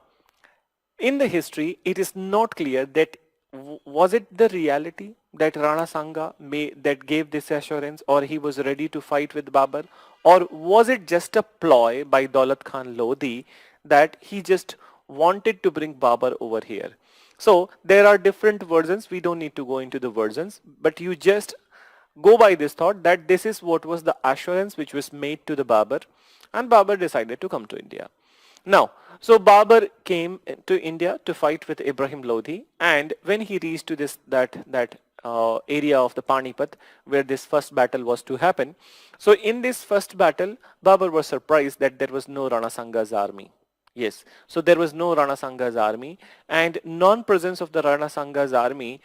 A: in the history, it is not clear that was it the reality that Rana Sanga that gave this assurance, or he was ready to fight with Babur, or was it just a ploy by Daulat Khan Lodi that he just wanted to bring Babur over here? So there are different versions. We don't need to go into the versions, but you just go by this thought that this is what was the assurance which was made to the Babur, and Babur decided to come to India. Now, so Babur came to India to fight with Ibrahim Lodi, and when he reached to that area of the Panipat where this first battle was to happen, so in this first battle, Babur was surprised that there was no Rana Sanga's army. Yes, so there was no Rana Sanga's army, and non-presence of the Rana Sanga's army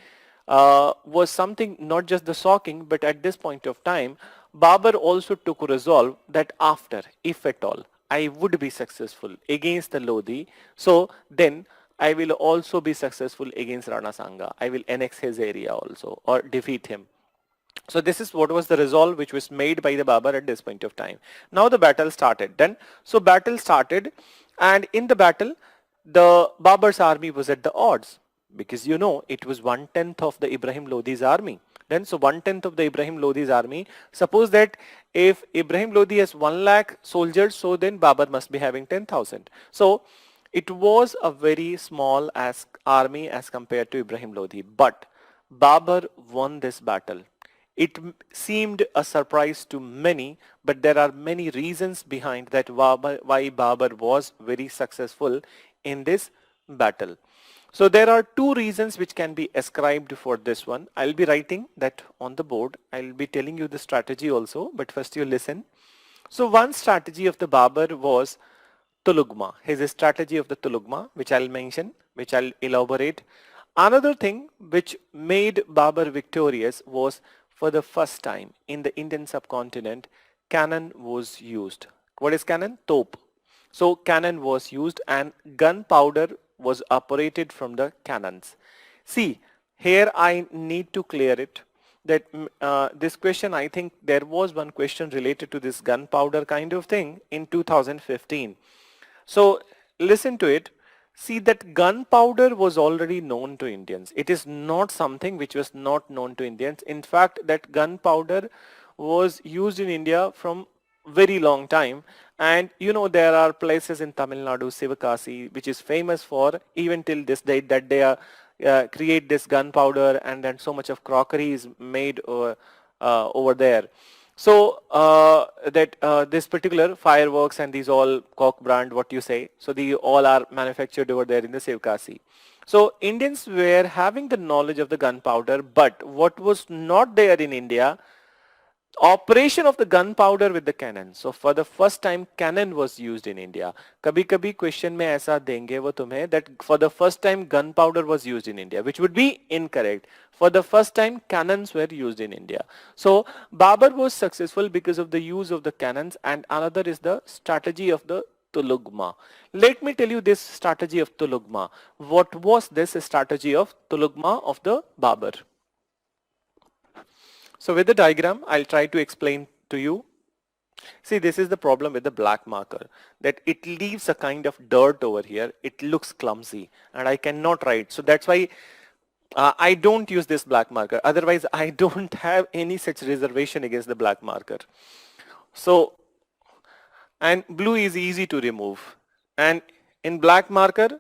A: was something not just the shocking, but at this point of time, Babur also took a resolve that after, if at all, I would be successful against the Lodi, so then I will also be successful against Rana Sanga. I will annex his area also, or defeat him. So this is what was the resolve which was made by the Babur at this point of time. Now the battle started. So battle started, and in the battle, the Babur's army was at the odds, because you know it was 1/10 of the Ibrahim Lodi's army. Then so 1/10 of the Ibrahim Lodi's army. Suppose that if Ibrahim Lodi has 1 lakh soldiers, so then Babur must be having 10,000. So it was a very small as army as compared to Ibrahim Lodi. But Babur won this battle. It seemed a surprise to many, but there are many reasons behind that why Babur was very successful in this battle. So there are two reasons which can be ascribed for this one. I'll be writing that on the board. I'll be telling you the strategy also, but first you listen. So one strategy of the Babur was Tulugma. His strategy of the Tulugma, which I'll mention, which I'll elaborate. Another thing which made Babur victorious was, for the first time in the Indian subcontinent, cannon was used. What is cannon? Top. So cannon was used and gunpowder was operated from the cannons. See, here I need to clear it that this question, I think there was one question related to this gunpowder kind of thing in 2015. So listen to it. See, that gunpowder was already known to Indians. It is not something which was not known to Indians. In fact, that gunpowder was used in India from very long time. And you know, there are places in Tamil Nadu, Sivakasi, which is famous for, even till this date, that they are create this gunpowder, and then so much of crockery is made over there. So that this particular fireworks and these all cock brand, what you say, so the all are manufactured over there in the Sivkasi. So Indians were having the knowledge of the gunpowder, but what was not there in India, operation of the gunpowder with the cannon. So for the first time cannon was used in India. कभी कभी question में ऐसा देंगे वो तुम्हें that for the first time gunpowder was used in India, which would be incorrect. For the first time cannons were used in India. So Babur was successful because of the use of the cannons, and another is the strategy of the Tulugma. Let me tell you this strategy of Tulugma. What was this strategy of Tulugma of the Babur? So with the diagram, I'll try to explain to you. See, this is the problem with the black marker, that it leaves a kind of dirt over here. It looks clumsy and I cannot write. So that's why I don't use this black marker. Otherwise, I don't have any such reservation against the black marker. So, and blue is easy to remove. And in black marker,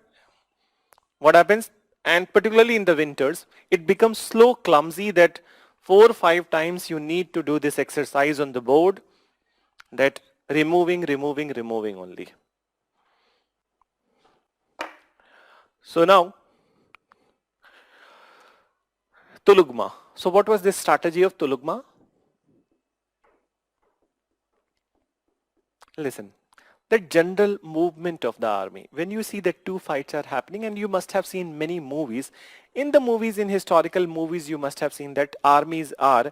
A: what happens? And particularly in the winters, it becomes so clumsy that 4 or 5 times you need to do this exercise on the board, that removing only. So now, Tulugma. So what was this strategy of Tulugma? Listen, the general movement of the army. When you see that two fights are happening, and you must have seen many movies, in the movies, in historical movies, you must have seen that armies are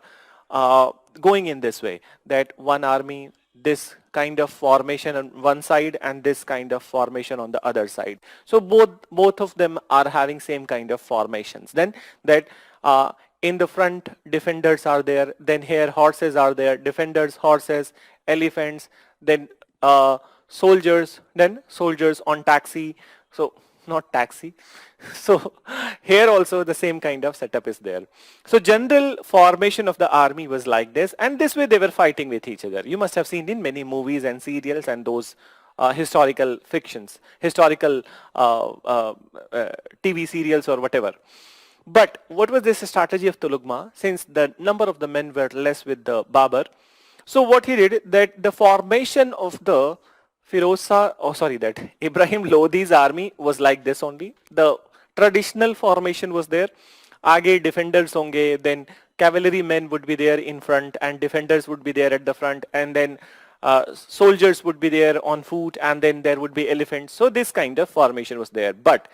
A: going in this way, that one army, this kind of formation on one side and this kind of formation on the other side. So both of them are having same kind of formations. Then that in the front, defenders are there, then here horses are there, defenders, horses, elephants, then soldiers, then soldiers on taxi. So not taxi. So here also the same kind of setup is there. So general formation of the army was like this, and this way they were fighting with each other. You must have seen in many movies and serials and those historical fictions, historical TV serials or whatever. But what was this strategy of Tulugma? Since the number of the men were less with the Babur, so what he did, that the formation of the that Ibrahim Lodi's army was like this only. The traditional formation was there. Aage defenders honge, then cavalry men would be there in front, and defenders would be there at the front, and then soldiers would be there on foot, and then there would be elephants. So this kind of formation was there. But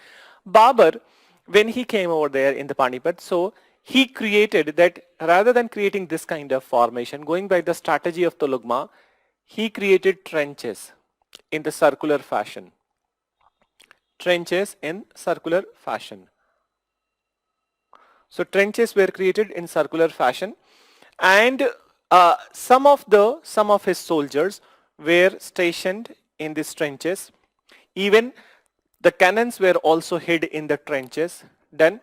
A: Babur, when he came over there in the Panipat, so he created that, rather than creating this kind of formation, going by the strategy of Tulugma, he created trenches in the circular fashion. Trenches in circular fashion. So trenches were created in circular fashion, and some of his soldiers were stationed in these trenches. Even The cannons were also hid in the trenches. Then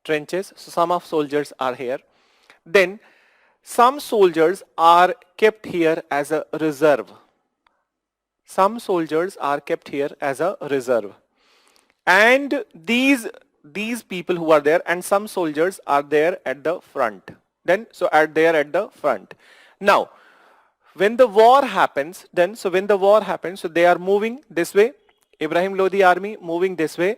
A: trenches, so some of soldiers are here. Then some soldiers are kept here as a reserve. Some soldiers are kept here as a reserve. And these people who are there, and some soldiers are there at the front. Then so at there at the front. Now when the war happens, so they are moving this way. Ibrahim Lodi army moving this way,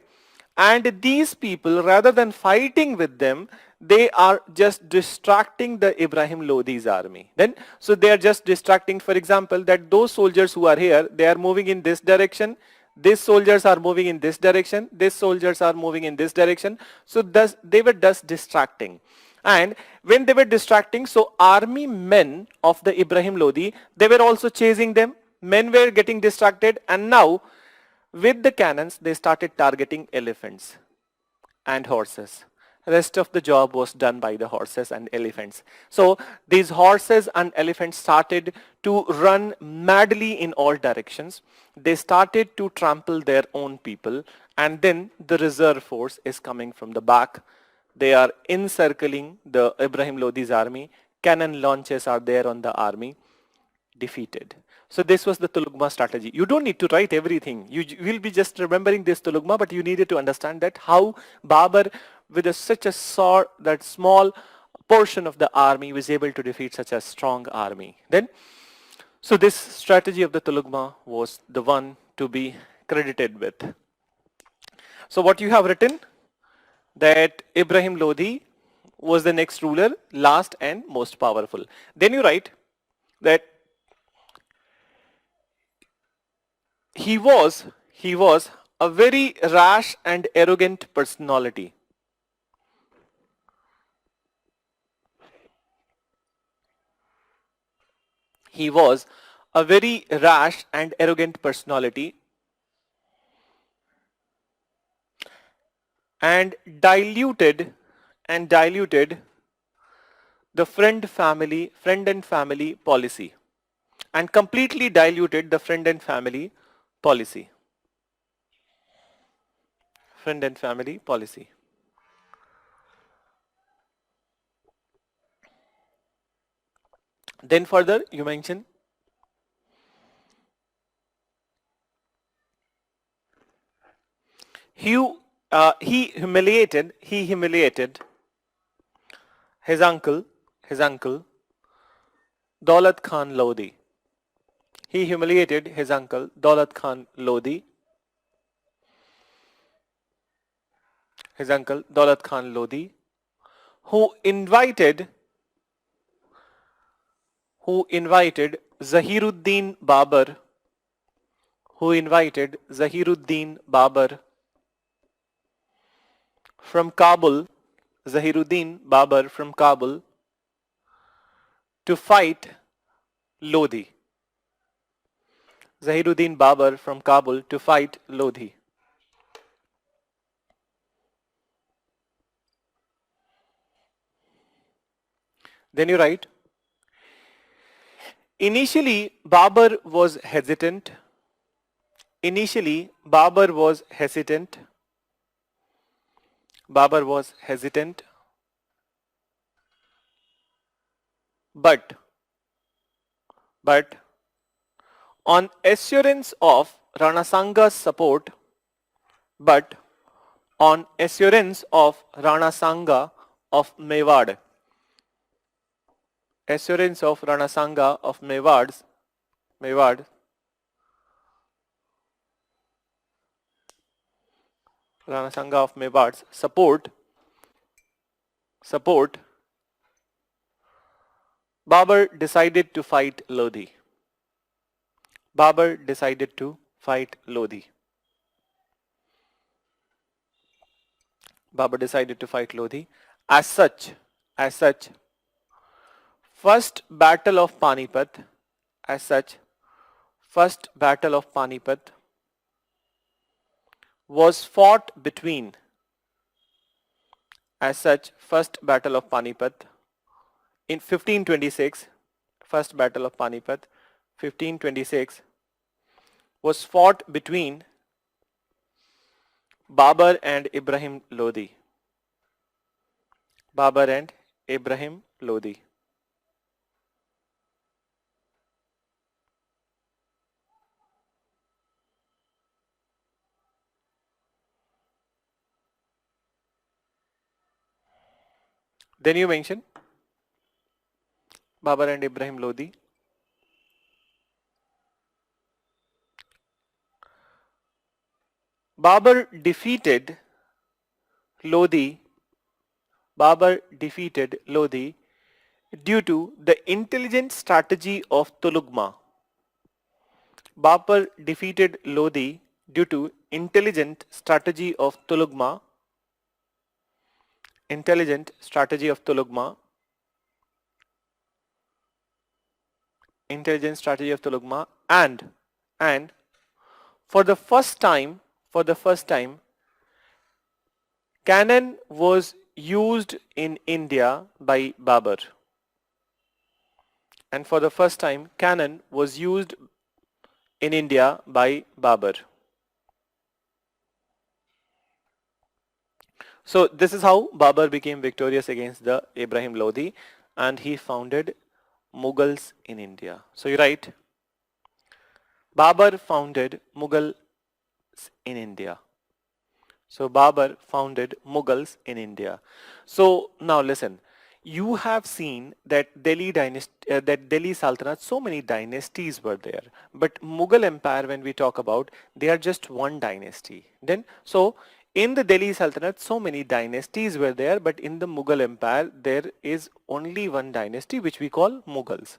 A: and these people, rather than fighting with them, they are just distracting the Ibrahim Lodi's army. Then so they are just distracting. For example, that those soldiers who are here, they are moving in this direction. These soldiers are moving in this direction. These soldiers are moving in this direction. So thus they were just distracting. And when they were distracting, so army men of the Ibrahim Lodi, they were also chasing them. Men were getting distracted, and now with the cannons they started targeting elephants and horses. Rest of the job was done by the horses and elephants. So these horses and elephants started to run madly in all directions. They started to trample their own people, and then the reserve force is coming from the back. They are encircling the Ibrahim Lodi's army. Cannon launches are there on the army. Defeated. So this was the Tulugma strategy. You don't need to write everything. You will be just remembering this Tulugma, but you needed to understand that how Babur, with such a that small portion of the army, was able to defeat such a strong army. Then, so this strategy of the Tulugma was the one to be credited with. So what you have written, that Ibrahim Lodi was the next ruler, last and most powerful. Then you write that he was a very rash and arrogant personality. He was a very rash and arrogant personality, and diluted the friend and family policy, and completely diluted the friend and family policy. Friend and family policy. Then further you mention he humiliated his uncle Daulat Khan Lodi. He humiliated his uncle Daulat Khan Lodi. His uncle Daulat Khan Lodi, who invited Zahiruddin Babur, from Kabul, to fight Lodi. Zahiruddin Babur from Kabul to fight Lodi. Then you write, initially Babur was hesitant. But on assurance of Rana Sanga's support, of Mewad, Rana Sanga of Mewad's support, Babur decided to fight Lodi. As such, first battle of Panipat was fought between, in 1526, first battle of Panipat, 1526, was fought between Babar and Ibrahim Lodi. Babar and Ibrahim Lodi. Then you mention Babar and Ibrahim Lodi. Babar defeated Lodi. Babar defeated Lodi due to the intelligent strategy of Tulugma. Babar defeated Lodi due to intelligent strategy of Tulugma. Intelligent strategy of Tulugma. Intelligent strategy of Tulugma, and for the first time, cannon was used in India by Babar. And for the first time, cannon was used in India by Babar. So this is how Babar became victorious against the Ibrahim Lodi, and he founded Mughals in India. So you write, Babar founded Mughals in India. So Babar founded Mughals in India. So now listen, you have seen that Delhi Sultanate, so many dynasties were there. But Mughal Empire, when we talk about, they are just one dynasty. Then, so in the Delhi Sultanate, so many dynasties were there, but in the Mughal Empire, there is only one dynasty, which we call Mughals.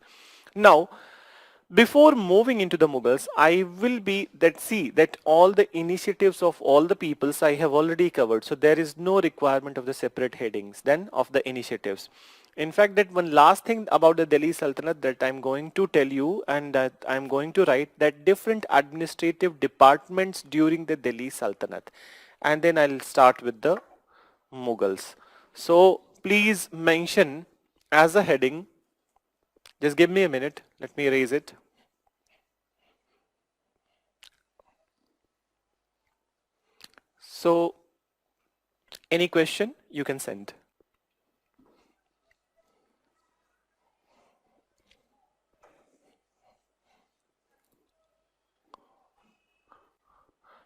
A: Now, before moving into the Mughals, I will be see that all the initiatives of all the peoples I have already covered. So there is no requirement of the separate headings then of the initiatives. In fact, that one last thing about the Delhi Sultanate that I'm going to tell you, and that I'm going to write, that different administrative departments during the Delhi Sultanate. And then I'll start with the Mughals. So please mention as a heading, just give me a minute, let me erase it. So any question you can send.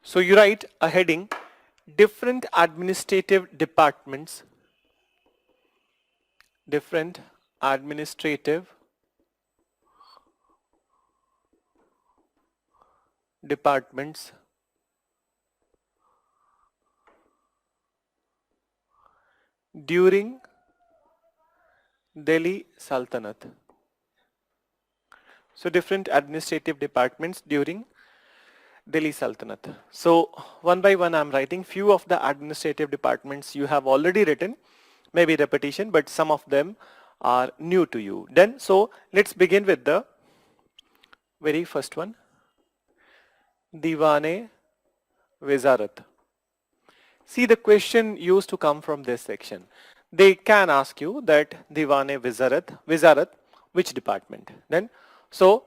A: So you write a heading, different administrative departments, different administrative departments during Delhi Sultanate. So different administrative departments during Delhi Sultanate. So one by one I'm writing. Few of the administrative departments you have already written, maybe repetition, but some of them are new to you. Then so let's begin with the very first one. Diwane Wizarat. See, the question used to come from this section. They can ask you that Diwane Wizarat, which department? Then, so,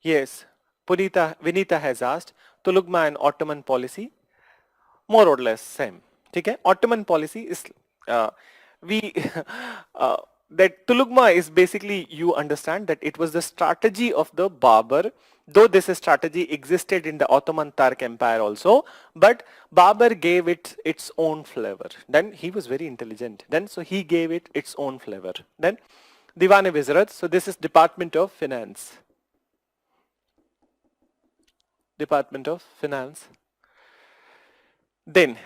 A: yes, Vinita has asked, Tulugma and Ottoman policy, more or less same. Okay? Ottoman policy is, we, uh, that Tulugma is basically, you understand that it was the strategy of the Babur, though this strategy existed in the Ottoman Turk Empire also, but Babur gave it its own flavor. Then he was very intelligent. Then so he gave it its own flavor. Then Diwan-e Wizarat, so this is Department of Finance. Department of Finance. Then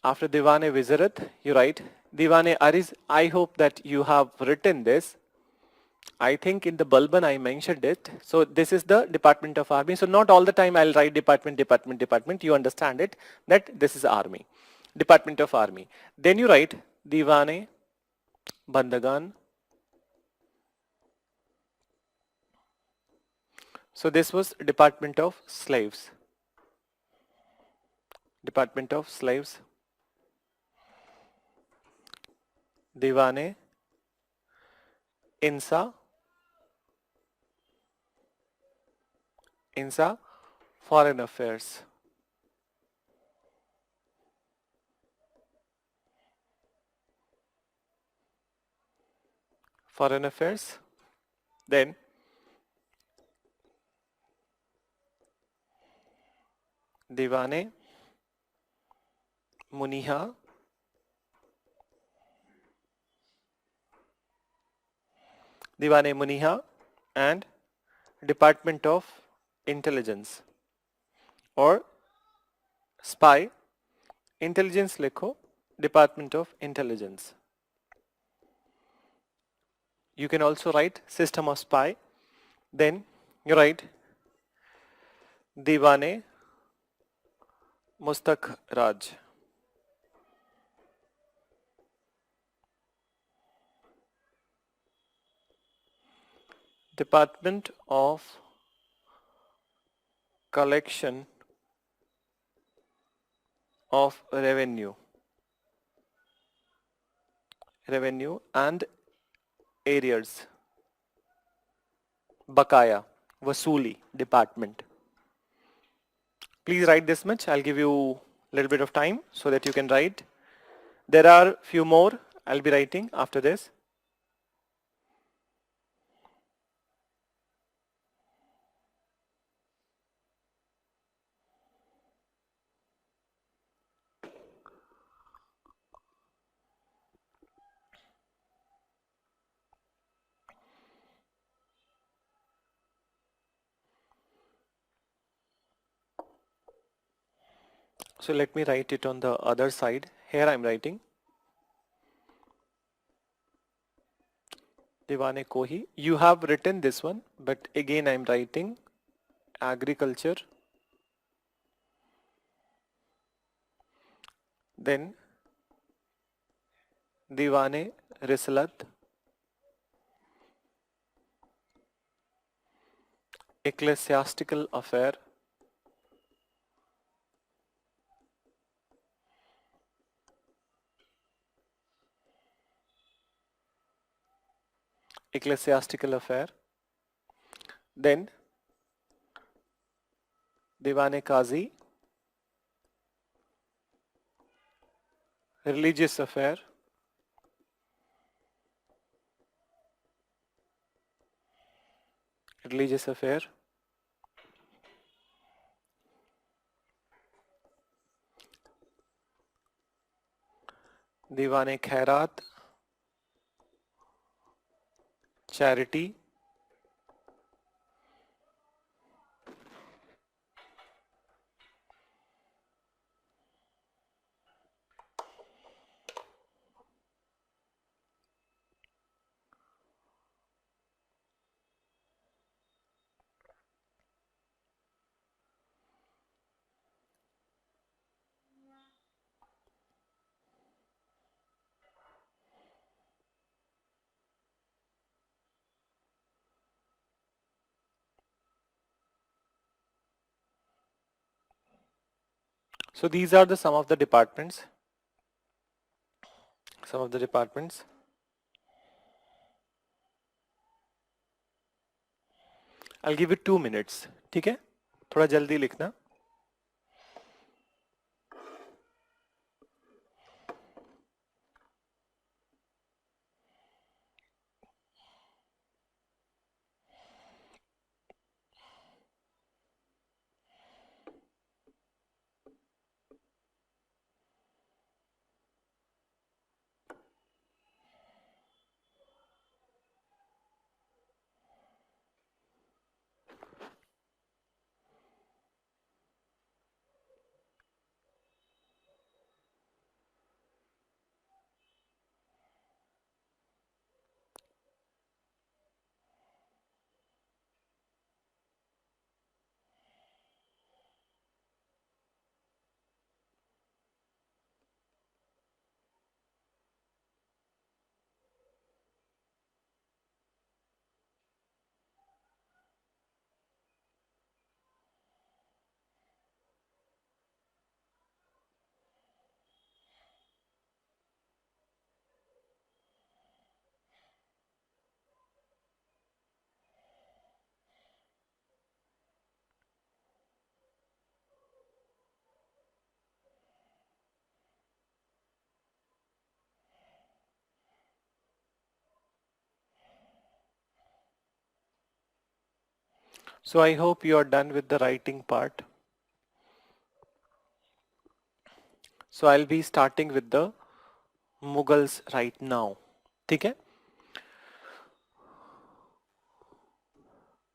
A: after Diwan-e Wizarat, you write Diwan-e Ariz. I hope that you have written this. I think in the Balban I mentioned it. So this is the Department of Army. So not all the time I'll write department. You understand it, that this is Army. Department of Army. Then you write Diwane Bandagan. So this was Department of Slaves. Department of Slaves. Diwane Insa. Foreign Affairs. Foreign Affairs. Then Diwane Muniha, Diwane Muniha, and Department of Intelligence or spy. Intelligence likho, Department of Intelligence. You can also write system of spy. Then you write Diwane Mustaq Raj. Department of Collection of Revenue. Revenue and Arrears. Bakaya, Vasuli Department. Please write this much. I'll give you a little bit of time so that you can write. There are few more I'll be writing after this. So let me write it on the other side. Here I'm writing Diwane Kohi. You have written this one, but again I'm writing agriculture. Then Diwane Risalat, ecclesiastical affair. Ecclesiastical affair. Then Diwane Kazi, religious affair. Religious affair. Diwane Khairat, charity. So these are the some of the departments. Some of the departments. I'll give it 2 minutes. ठीक है? थोड़ा जल्दी लिखना. So I hope you are done with the writing part. So I'll be starting with the Mughals right now. Okay?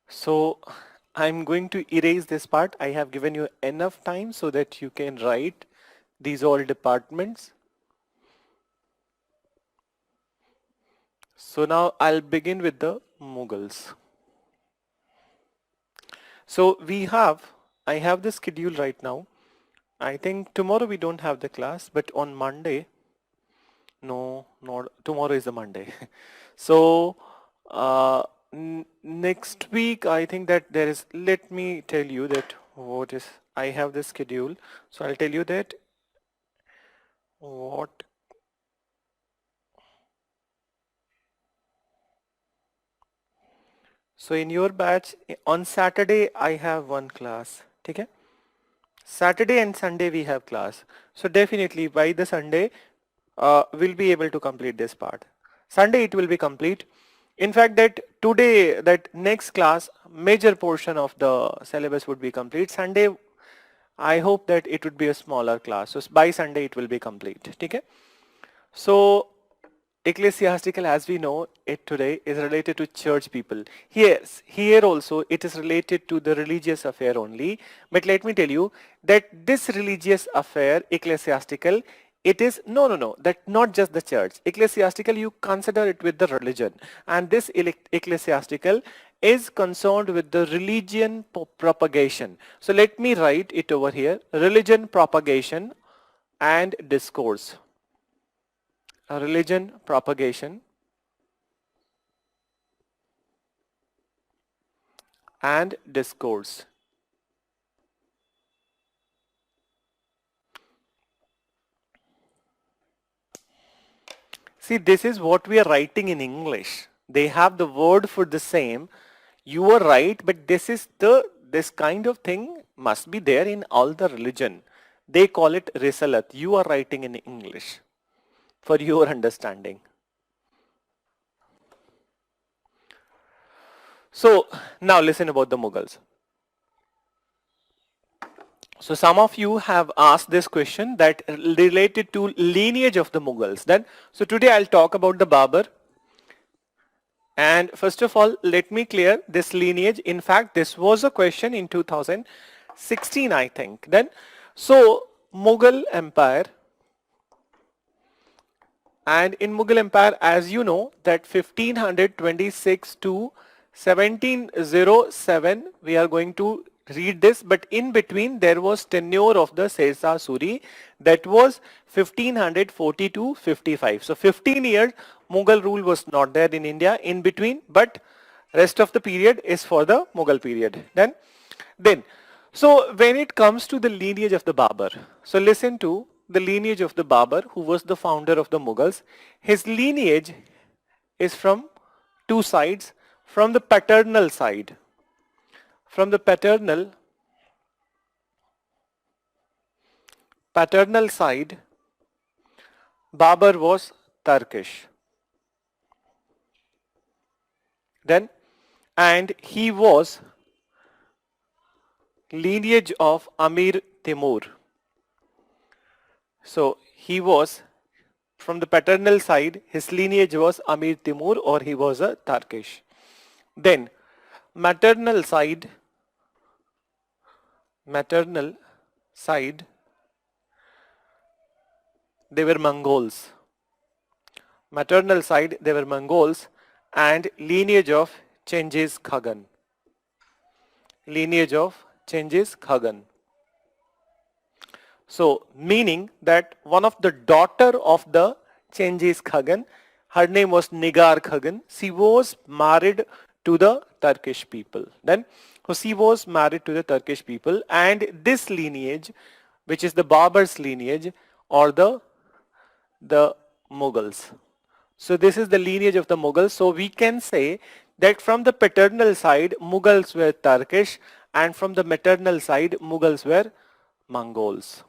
A: So I'm going to erase this part. I have given you enough time so that you can write these all departments. So now I'll begin with the Mughals. So I have the schedule right now. I think tomorrow we don't have the class, but on Monday, no, not tomorrow is the Monday. So next week, I think that there is, let me tell you that what is, I have the schedule. So I'll tell you that what, so in your batch, on Saturday, I have one class. Okay? Saturday and Sunday we have class. So definitely by the Sunday, we'll be able to complete this part. Sunday it will be complete. In fact, that today, that next class, major portion of the syllabus would be complete. Sunday, I hope that it would be a smaller class. So by Sunday it will be complete. Okay? So ecclesiastical, as we know it today, is related to church people. Yes, here also it is related to the religious affair only. But let me tell you that this religious affair, ecclesiastical, it is, no, that not just the church. Ecclesiastical, you consider it with the religion. And this ecclesiastical is concerned with the religion propagation. So let me write it over here. Religion propagation and discourse. Religion propagation and discourse. See, this is what we are writing in English. They have the word for the same. You are right, but this kind of thing must be there in all the religion. They call it Risalat. You are writing in English for your understanding. So now listen about the Mughals. So some of you have asked this question that related to lineage of the Mughals. So today I'll talk about the Babur. And first of all, let me clear this lineage. In fact, this was a question in 2016, I think. So Mughal Empire. And in Mughal Empire, as you know, that 1526 to 1707, we are going to read this, but in between there was tenure of the Shershah Suri, that was 1540 to 55. So 15 years Mughal rule was not there in India in between, but rest of the period is for the Mughal period. Then so when it comes to the lineage of the Babur, so listen to the lineage of the Babur, who was the founder of the Mughals. His lineage is from two sides. From the paternal side, paternal side, Babur was Turkish. And he was lineage of Amir Timur. So he was, from the paternal side, his lineage was Amir Timur, or he was a Turkish. Then maternal side, they were Mongols. Maternal side, they were Mongols, and lineage of Chengiz Khan. Lineage of Chengiz Khan. So meaning that one of the daughter of the Chengiz Khan, her name was Nigar Khan. She was married to the Turkish people. So she was married to the Turkish people, and this lineage, which is the Babur's lineage, or the Mughals. So this is the lineage of the Mughals. So we can say that from the paternal side, Mughals were Turkish, and from the maternal side, Mughals were Mongols.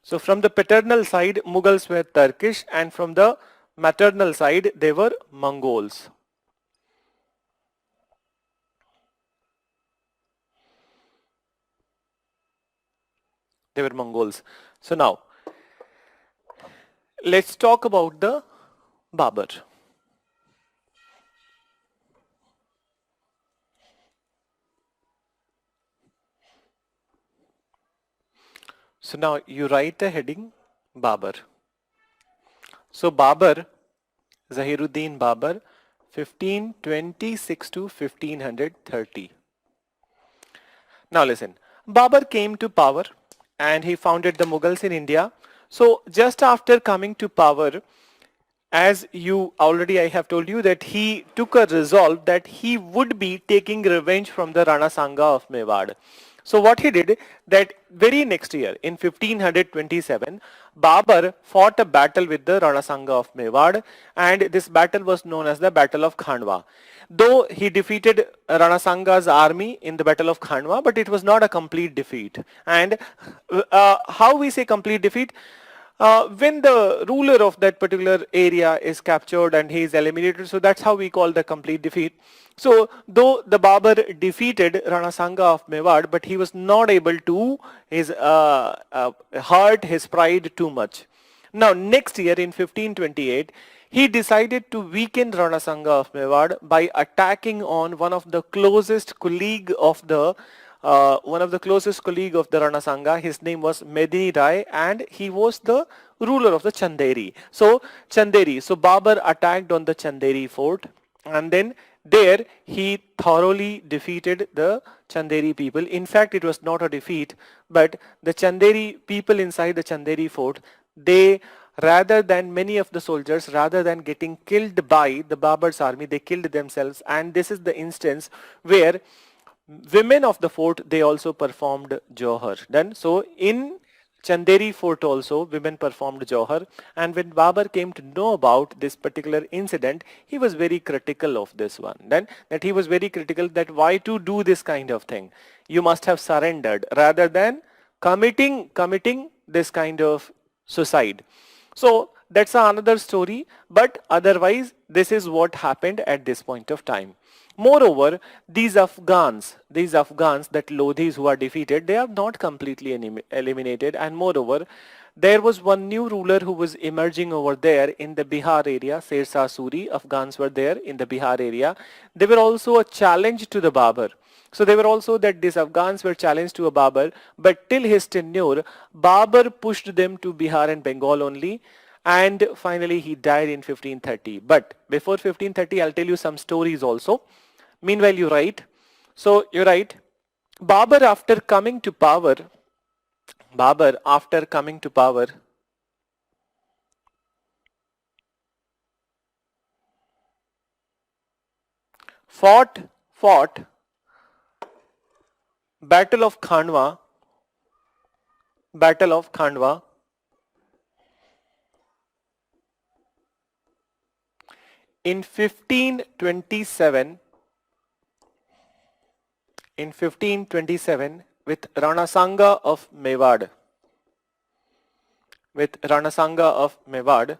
A: So from the paternal side, Mughals were Turkish, and from the maternal side, they were Mongols. They were Mongols. So now, let's talk about the Babur. So now you write the heading Babur. So Babur, Zahiruddin Babur, 1526 to 1530. Now listen, Babur came to power and he founded the Mughals in India. So just after coming to power, as you already I have told you that he took a resolve that he would be taking revenge from the Rana Sangha of Mewar. So what he did, that very next year in 1527, Babur fought a battle with the Rana Sangha of Mewar, and this battle was known as the Battle of Khandwa. Though he defeated Rana Sangha's army in the Battle of Khandwa, but it was not a complete defeat. And how we say complete defeat? When the ruler of that particular area is captured and he is eliminated, so that's how we call the complete defeat. So though the Babur defeated Rana Sangha of Mewar, but he was not able to hurt his pride too much. Now next year in 1528, he decided to weaken Rana Sangha of Mewar by attacking on one of the closest colleague of the Rana Sangha. His name was Medini Rai, and he was the ruler of the Chanderi. So Babur attacked on the Chanderi fort, and then there he thoroughly defeated the Chanderi people. In fact, it was not a defeat, but the Chanderi people inside the Chanderi fort, they, rather than many of the soldiers, rather than getting killed by the Babur's army, they killed themselves. And this is the instance where women of the fort, they also performed Johar. Then so in Chanderi fort also women performed Johar, and when Babur came to know about this particular incident, he was very critical of this one. Then that he was very critical that why to do this kind of thing? You must have surrendered rather than committing this kind of suicide. So that's another story, but otherwise this is what happened at this point of time. Moreover, these Afghans, that Lodhis who are defeated, they are not completely eliminated. And moreover, there was one new ruler who was emerging over there in the Bihar area, Sher-Shah Suri. Afghans were there in the Bihar area. They were also a challenge to the Babur. So they were also that these Afghans were challenged to a Babur, but till his tenure, Babur pushed them to Bihar and Bengal only. And finally he died in 1530. But before 1530, I'll tell you some stories also. Meanwhile, you write. So you write, Babur after coming to power, fought Battle of Khandwa in 1527 with Rana Sangha of Mewar. Rana Sangha of Mewar.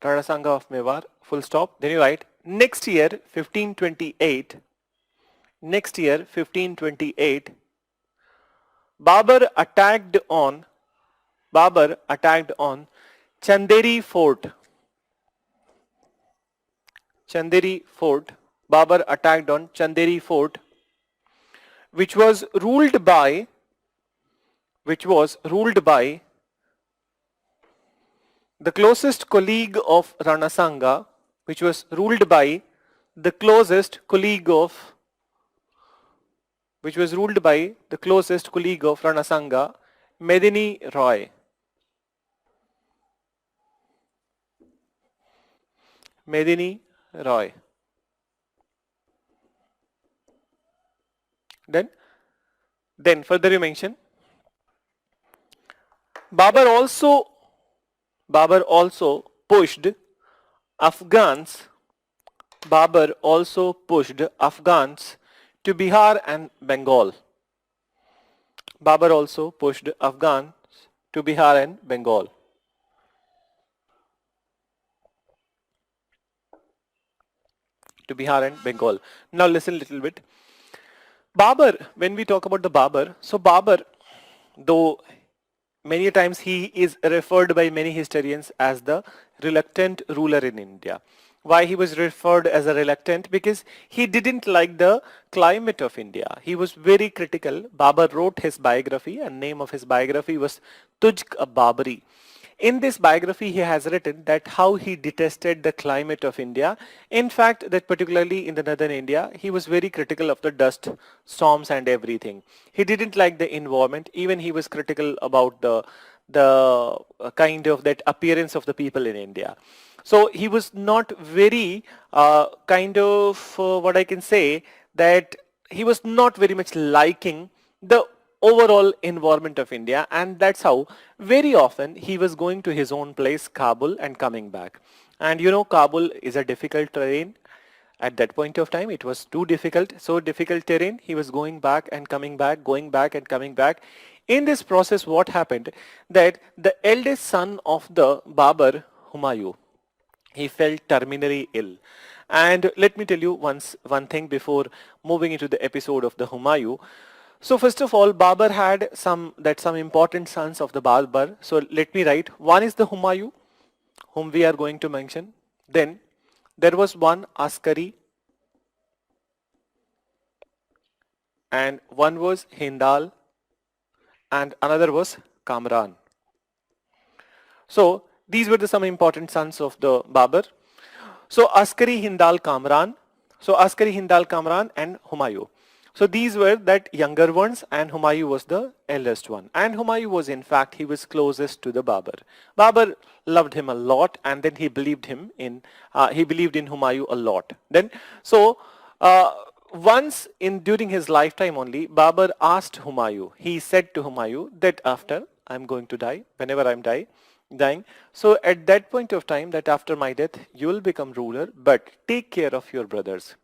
A: Rana Sangha of Mewar, full stop. Then you write, next year 1528, Babur attacked on Chanderi fort. Babur attacked on Chanderi fort, which was ruled by the closest colleague of Rana Sangha, Rana Sangha, Medini Roy. Then further you mention, Babur also pushed Afghans to Bihar and Bengal. to Bihar and Bengal. To Bihar and Bengal. Now listen a little bit. Babur, when we talk about the Babur, so Babur, though many times he is referred by many historians as the reluctant ruler in India. Why he was referred as a reluctant? Because he didn't like the climate of India. He was very critical. Babur wrote his biography, and name of his biography was Tujk-Babri. In this biography, he has written that how he detested the climate of India. In fact, that particularly in the northern India, he was very critical of the dust storms and everything. He didn't like the environment. Even he was critical about the kind of that appearance of the people in India. So he was not very kind of what I can say, that he was not very much liking the overall environment of India, and that's how very often he was going to his own place, Kabul, and coming back. And you know, Kabul is a difficult terrain. At that point of time, it was too difficult, so difficult terrain. He was going back and coming back, going back and coming back. In this process, what happened, that the eldest son of the Babur, Humayun, he felt terminally ill. And let me tell you one thing before moving into the episode of the Humayun. So first of all, Babur had some important sons of the Babur. So let me write. One is the Humayun, whom we are going to mention. Then there was one Askari, and one was Hindal, and another was Kamran. So these were some important sons of the Babur. So Askari, Hindal, Kamran. So Askari, Hindal, Kamran, and Humayun. So these were that younger ones, and Humayun was the eldest one. And Humayun was, in fact, he was closest to the Babur. Babur loved him a lot, and then he believed in Humayun a lot. Then, so once during his lifetime only, Babur asked Humayun. He said to Humayun that after I'm going to die, whenever I'm dying. So at that point of time, that after my death, you will become ruler, but take care of your brothers.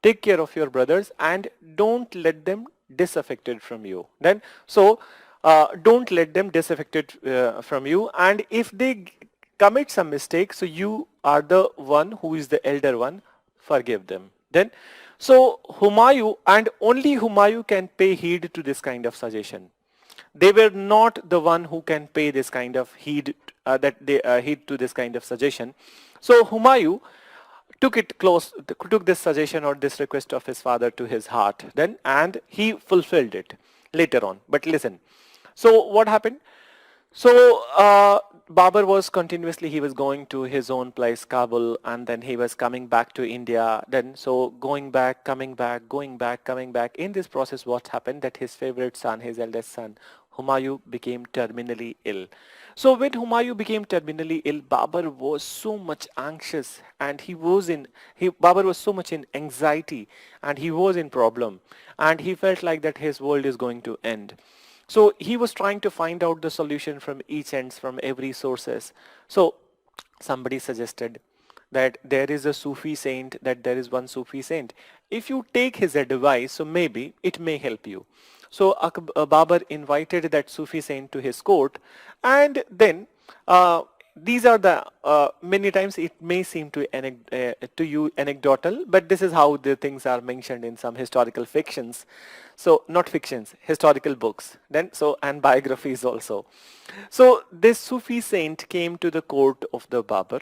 A: Take care of your brothers and don't let them disaffected from you. Then, so don't let them disaffected from you. And if they commit some mistake, so you are the one who is the elder one, forgive them. Then, so Humayun, and only Humayun can pay heed to this kind of suggestion. They were not the one who can pay this kind of heed heed to this kind of suggestion. So Humayun took this suggestion or this request of his father to his heart then, and he fulfilled it later on. But listen, so what happened? So Babur was continuously, he was going to his own place, Kabul, and then he was coming back to India. Then so going back, coming back, going back, coming back. In this process, what happened, that his favorite son, his eldest son, Humayun, became terminally ill. So when Humayun became terminally ill, Babur was so much anxious, and Babur was so much in anxiety, and he was in problem, and he felt like that his world is going to end. So he was trying to find out the solution from each ends, from every sources. So somebody suggested that there is one Sufi saint. If you take his advice, so maybe it may help you. So Babur invited that Sufi saint to his court, and then these are the many times it may seem to you anecdotal, but this is how the things are mentioned in some historical fictions. So not fictions, historical books. Then so, and biographies also. So this Sufi saint came to the court of the Babur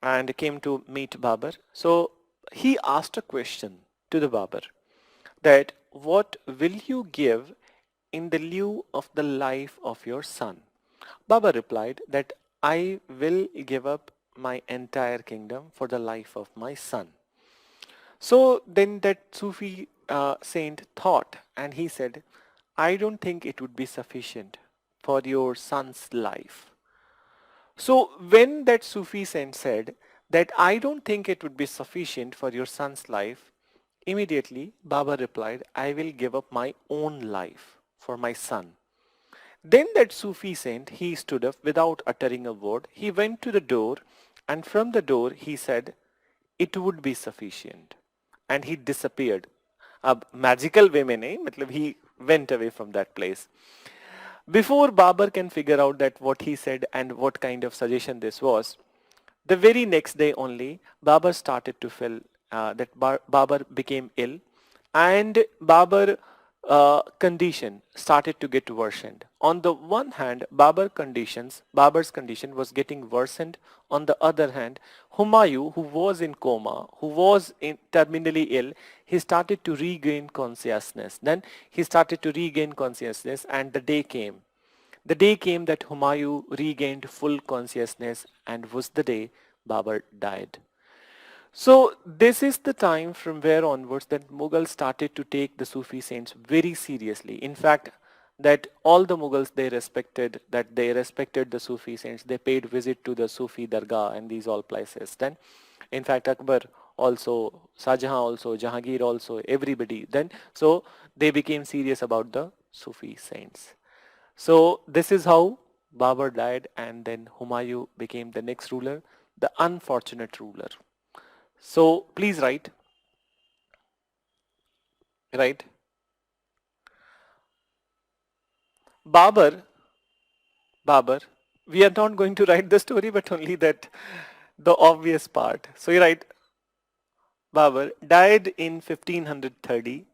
A: and came to meet Babur. So he asked a question to the Babur, that what will you give in the lieu of the life of your son? Babur replied that I will give up my entire kingdom for the life of my son. So then that Sufi saint thought, and he said, I don't think it would be sufficient for your son's life. So when that Sufi saint said that I don't think it would be sufficient for your son's life, immediately Babur replied, I will give up my own life for my son. Then that Sufi saint, he stood up without uttering a word. He went to the door, and from the door he said, it would be sufficient. And he disappeared. A magical way में नहीं, मतलब he went away from that place. Before Babur can figure out that what he said and what kind of suggestion this was, the very next day only, Babur started to feel that Babur became ill, and condition started to get worsened. On the one hand, Babur's condition was getting worsened. On the other hand, Humayun, who was in coma, who was terminally ill, he started to regain consciousness. Then he started to regain consciousness, and the day came. The day came that Humayun regained full consciousness, and was the day Babur died. So this is the time from where onwards that Mughals started to take the Sufi saints very seriously. In fact, that all the Mughals they respected the Sufi saints. They paid visit to the Sufi Dargah and these all places. Then, in fact, Akbar also, Shah Jahan also, Jahangir also, everybody. Then, so they became serious about the Sufi saints. So this is how Babur died, and then Humayun became the next ruler, the unfortunate ruler. So please write. Babur, we are not going to write the story, but only that the obvious part. So you write, Babur died in 1530.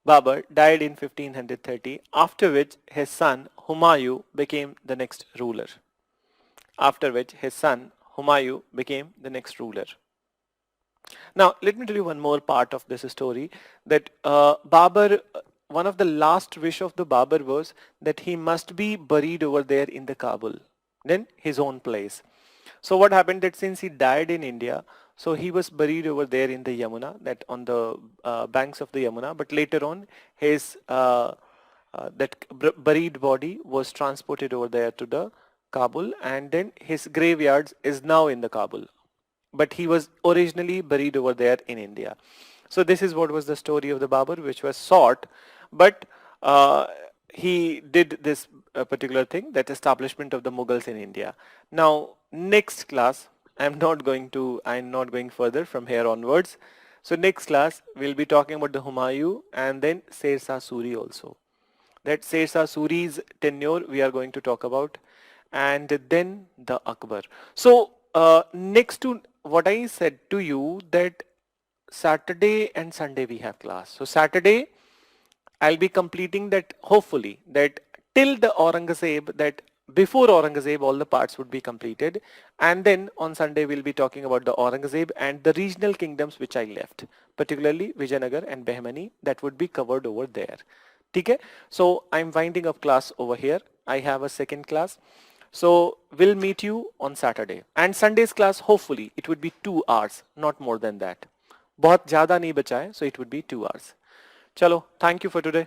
A: Babur died in 1530, after which his son Humayun became the next ruler. Now, let me tell you one more part of this story, that Babur, one of the last wish of the Babur was that he must be buried over there in the Kabul, then his own place. So what happened that since he died in India, so he was buried over there in the Yamuna, that on the banks of the Yamuna, but later on his buried body was transported over there to the Kabul, and then his graveyard is now in the Kabul. But he was originally buried over there in India. So this is what was the story of the Babur, which was short, but he did this particular thing, that establishment of the Mughals in India. Now, next class, I'm not going further from here onwards. So next class, we'll be talking about the Humayun and then Sher Shah Suri also. That Sher Shah Suri's tenure we are going to talk about, and then the Akbar. So next to what I said to you, that Saturday and Sunday we have class. So Saturday I'll be completing that, hopefully, that till the Aurangzeb, that before Aurangzeb all the parts would be completed, and then on Sunday we'll be talking about the Aurangzeb and the regional kingdoms which I left, particularly Vijayanagar and Behmani, that would be covered over there. Okay? So I'm winding up class over here. I have a second class. So we'll meet you on Saturday, and Sunday's class, hopefully it would be 2 hours, not more than that. बहुत ज़्यादा नहीं बचा है, so it would be 2 hours. Chalo, thank you for today.